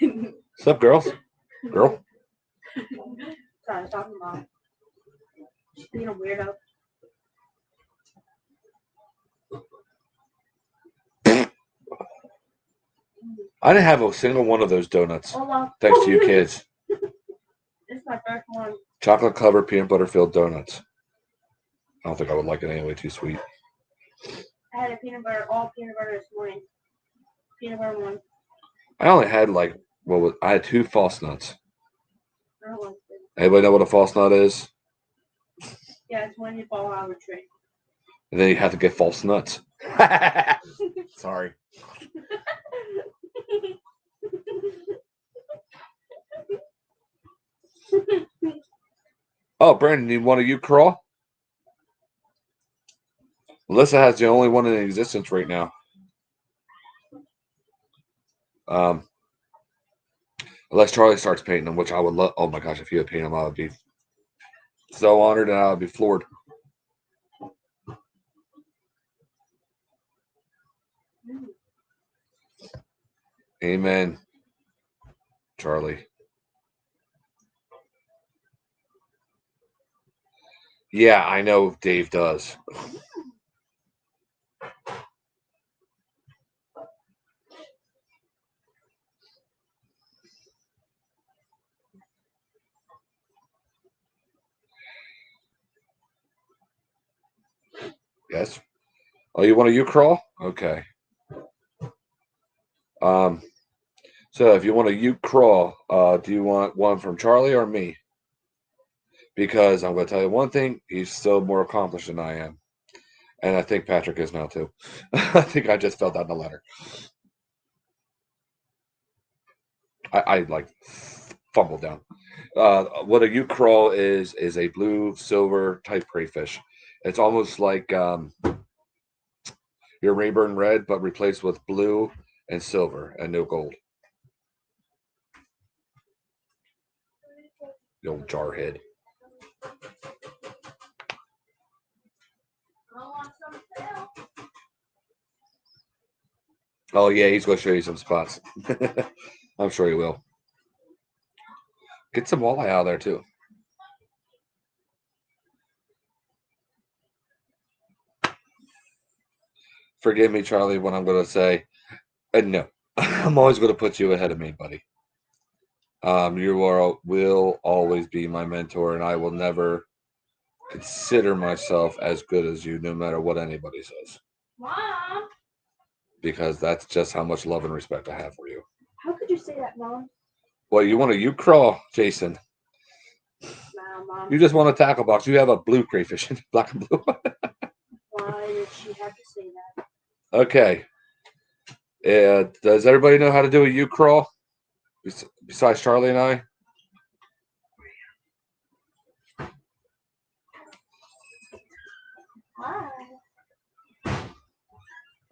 What's up, girls? Girl? Sorry, talking about being a weirdo. I didn't have a single one of those donuts. Oh, well. Thanks to you kids. This is my first one. Chocolate covered peanut butter filled donuts. I don't think I would like it anyway, too sweet. I had all peanut butter this morning. Peanut butter one. I only had I had 2 false nuts. Anybody know what a false nut is? Yeah, it's when you fall out of a tree. And then you have to get false nuts. Sorry. Oh, Brandon, you want a U crawl? Alyssa has the only one in existence right now. Unless Charlie starts painting them, which I would love. Oh my gosh, if you had painted them, I would be so honored and I would be floored. Amen, Charlie. Yeah, I know Dave does. Yes. Oh, you want a U crawl? Okay. So if you want a U crawl, do you want one from Charlie or me? Because I'm going to tell you one thing, he's still more accomplished than I am. And I think Patrick is now too. I think I just felt that in the letter. I like fumbled down. What a U crawl is a blue silver type crayfish. It's almost like your Rayburn red, but replaced with blue and silver and no gold. The old jarhead. Oh yeah, he's going to show you some spots. I'm sure he will. Get some walleye out of there too. Forgive me, Charlie, when I'm going to say, no. I'm always going to put you ahead of me, buddy. Will always be my mentor, and I will never consider myself as good as you, no matter what anybody says. Mom. Because that's just how much love and respect I have for you. How could you say that, Mom? Well, you want a U crawl, Jason? Nah, Mom. You just want a tackle box. You have a blue crayfish, black and blue. Why did she have to say that? Okay. Does everybody know how to do a U crawl? Besides Charlie and I? Hi.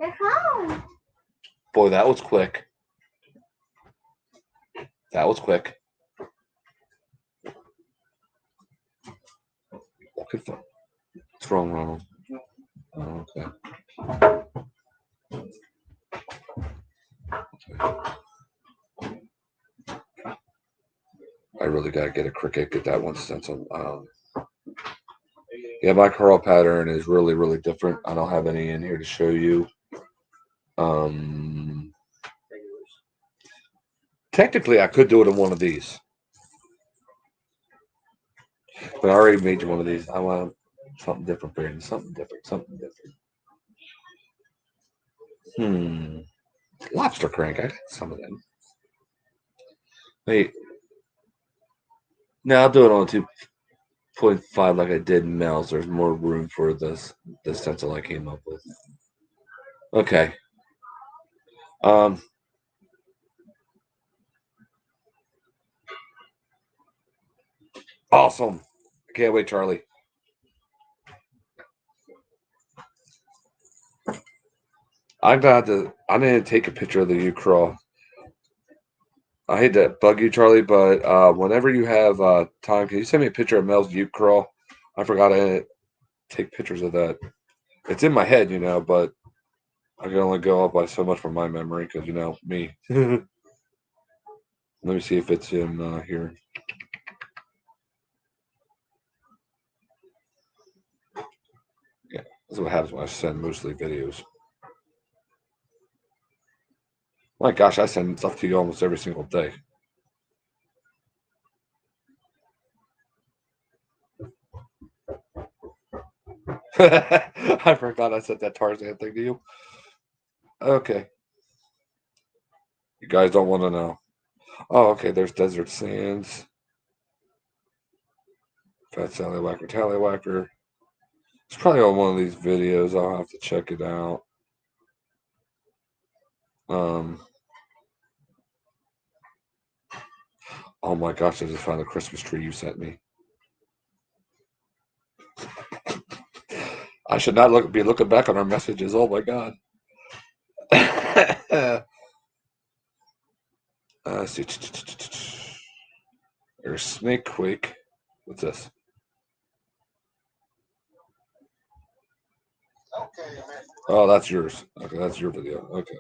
Get home. Boy, that was quick. That was quick. What's wrong, Ronald? Oh, okay. I really gotta get a cricket, get that one stenciled. Yeah, my curl pattern is really, really different. I don't have any in here to show you. Technically, I could do it in one of these, but I already made you one of these. I want something different, Brandon. Something different. Something different. Lobster crank. I got some of them. Wait. No, I'll do it on 2.5 like I did in Mel's. There's more room for the stencil I came up with. Okay. Awesome. I can't wait, Charlie. I'm glad to. I need to take a picture of the U crawl. I hate to bug you, Charlie, but whenever you have time, can you send me a picture of Mel's U crawl? I forgot to take pictures of that. It's in my head, but I can only go up by so much from my memory because me. Let me see if it's in here. Yeah, that's what happens when I send mostly videos. My gosh, I send stuff to you almost every single day. I forgot I said that Tarzan thing to you. Okay. You guys don't want to know. Oh, okay. There's Desert Sands. Fat Tallywhacker, Tallywhacker. It's probably on one of these videos. I'll have to check it out. Oh my gosh, I just found the Christmas tree you sent me. I should not be looking back on our messages. Oh my god. Let's see. There's Snake Quake. What's this? Oh, that's yours. Okay, that's your video. Okay.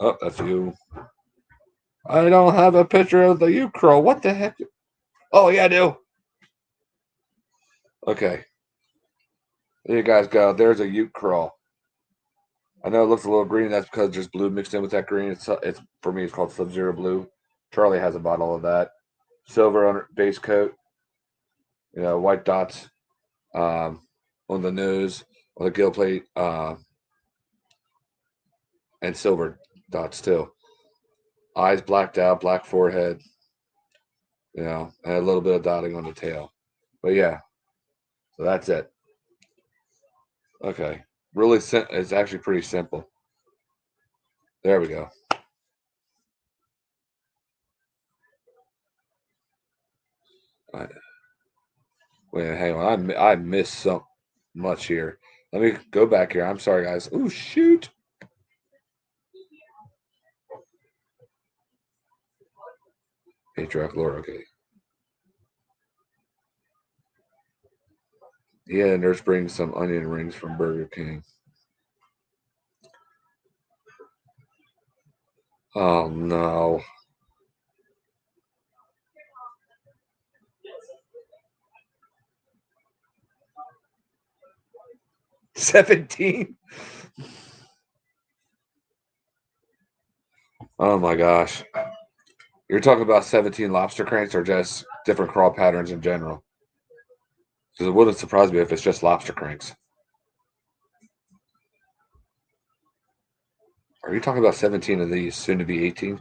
Oh, that's you. I don't have a picture of the Ucrow. What the heck? Oh, yeah, I do. Okay. There you guys go. There's a Ucrow. I know it looks a little green. That's because there's blue mixed in with that green. It's for me. It's called Sub-Zero Blue. Charlie has a bottle of that. Silver on base coat. You know, white dots on the nose, on the gill plate, and silver dots too. Eyes blacked out, black forehead. You know, and a little bit of dotting on the tail. But yeah, so that's it. Okay, really, it's actually pretty simple. There we go. All right. Wait, hang on. I missed so much here. Let me go back here. I'm sorry, guys. Oh, shoot. Patriarch lore. Okay. Yeah, nurse brings some onion rings from Burger King. Oh, no. $17? Oh, my gosh. You're talking about 17 lobster cranks or just different crawl patterns in general? Because it wouldn't surprise me if it's just lobster cranks. Are you talking about 17 of these, soon to be 18?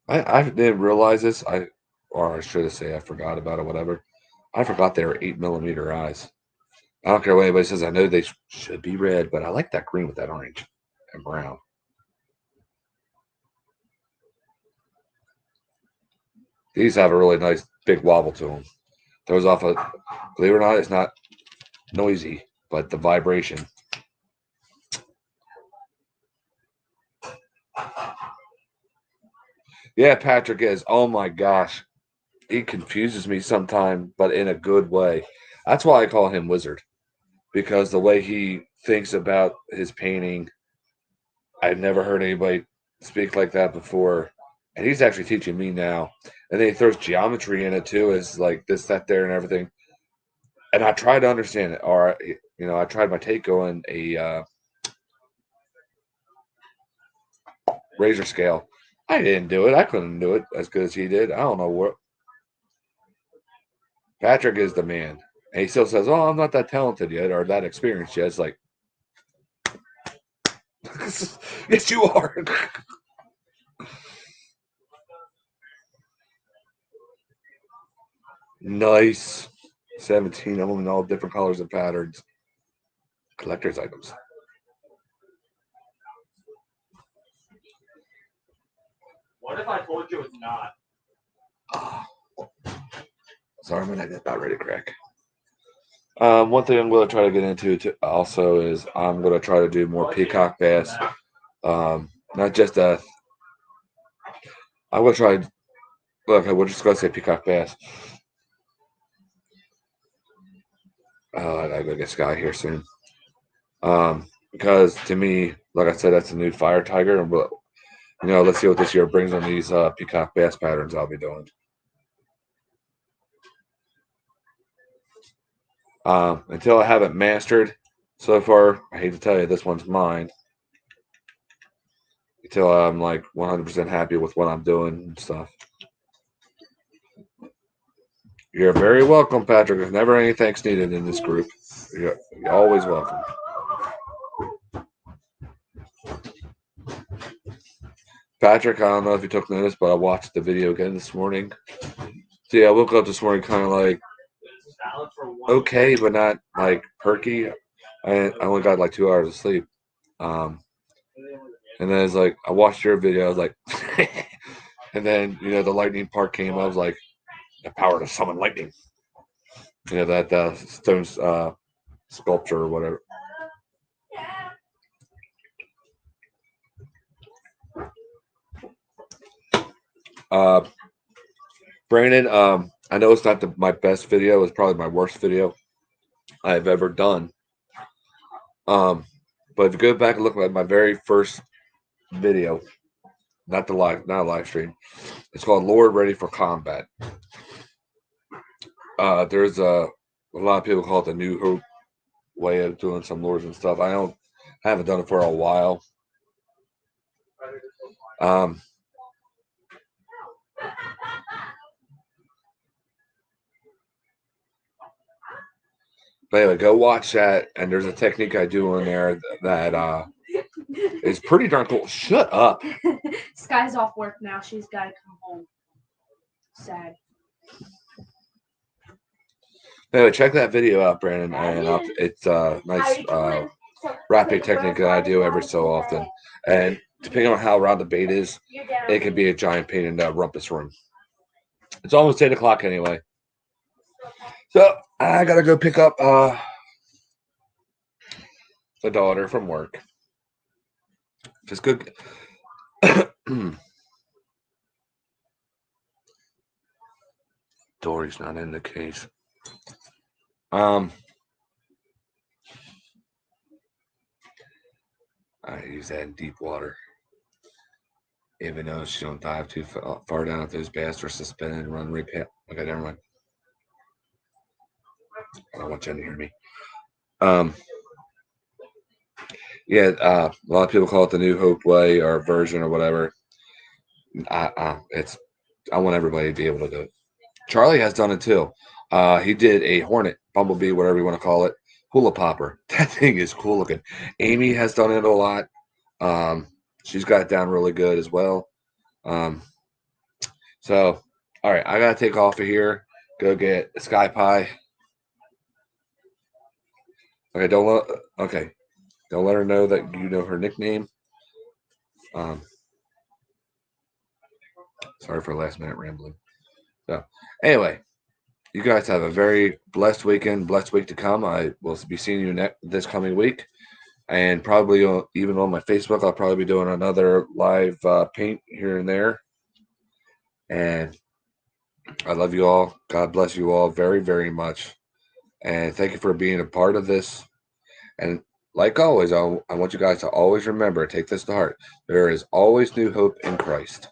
I didn't realize this. Or I should have said I forgot about it, whatever. I forgot they were 8mm eyes. I don't care what anybody says. I know they should be red, but I like that green with that orange and brown. These have a really nice big wobble to them. Throws off a, believe it or not, it's not noisy, but the vibration. Yeah, Patrick is. Oh my gosh. He confuses me sometimes, but in a good way. That's why I call him Wizard. Because the way he thinks about his painting, I've never heard anybody speak like that before. And he's actually teaching me now. And then he throws geometry in it too, as like this, that, there, and everything. And I try to understand it. Or, you know, I tried my take on a razor scale. I didn't do it. I couldn't do it as good as he did. I don't know what. Patrick is the man. And he still says, "Oh, I'm not that talented yet or that experienced yet." It's like, yes, you are. Nice. 17 of them in all different colors and patterns. Collector's items. What if I told you it's not? Sorry, my neck is about ready to crack. One thing I'm going to try to get into also is I'm going to try to do more peacock bass. Not just I'm going to try. Look, we're just going to say peacock bass. I gotta go get Sky here soon. Because to me, like I said, that's a new fire tiger. But you know, let's see what this year brings on these peacock bass patterns I'll be doing. Until I have it mastered, so far, I hate to tell you, this one's mine. Until I'm like 100% happy with what I'm doing and stuff. You're very welcome, Patrick. There's never any thanks needed in this group. You're always welcome. Patrick, I don't know if you took notice, but I watched the video again this morning. So yeah, I woke up this morning kind of like okay, but not like perky. I only got like 2 hours of sleep. And then it's like I watched your video. I was like, and then you know the lightning part came. I was like, the power to summon lightning. You know, that stone sculpture or whatever. Brandon, I know it's not my best video. It's probably my worst video I've ever done. But if you go back and look at my very first video, not a live stream, it's called Lord Ready for Combat. There's a lot of people call it the New Hope way of doing some lords and stuff. I haven't done it for a while. But anyway, go watch that, and there's a technique I do in there that is pretty darn cool. Shut up. Sky's off work now. She's got to come home. Sad. Anyway, check that video out, Brandon. And it's a nice rapping technique that I do every so often. And depending on how round the bait is, it can be a giant pain in the rumpus room. It's almost 8 o'clock anyway. So I gotta go pick up the daughter from work. Just good. Dory's not in the case. I use that in deep water. Even though she don't dive too far down, if those bass are suspended and run repel. Okay, never mind. I don't want you to hear me. Yeah, a lot of people call it the New Hope way or version or whatever. I want everybody to be able to do it. Charlie has done it too. He did a Hornet, Bumblebee, whatever you want to call it, hula popper. That thing is cool looking. Amy has done it a lot. She's got it down really good as well. So, all right, I gotta take off of here. Go get Sky Pie. Okay, don't let her know that you know her nickname. Sorry for last minute rambling. So, anyway, you guys have a very blessed weekend, blessed week to come. I will be seeing you this coming week. And probably even on my Facebook, I'll probably be doing another live paint here and there. And I love you all. God bless you all very, very much. And thank you for being a part of this. And like always, I want you guys to always remember, take this to heart. There is always new hope in Christ.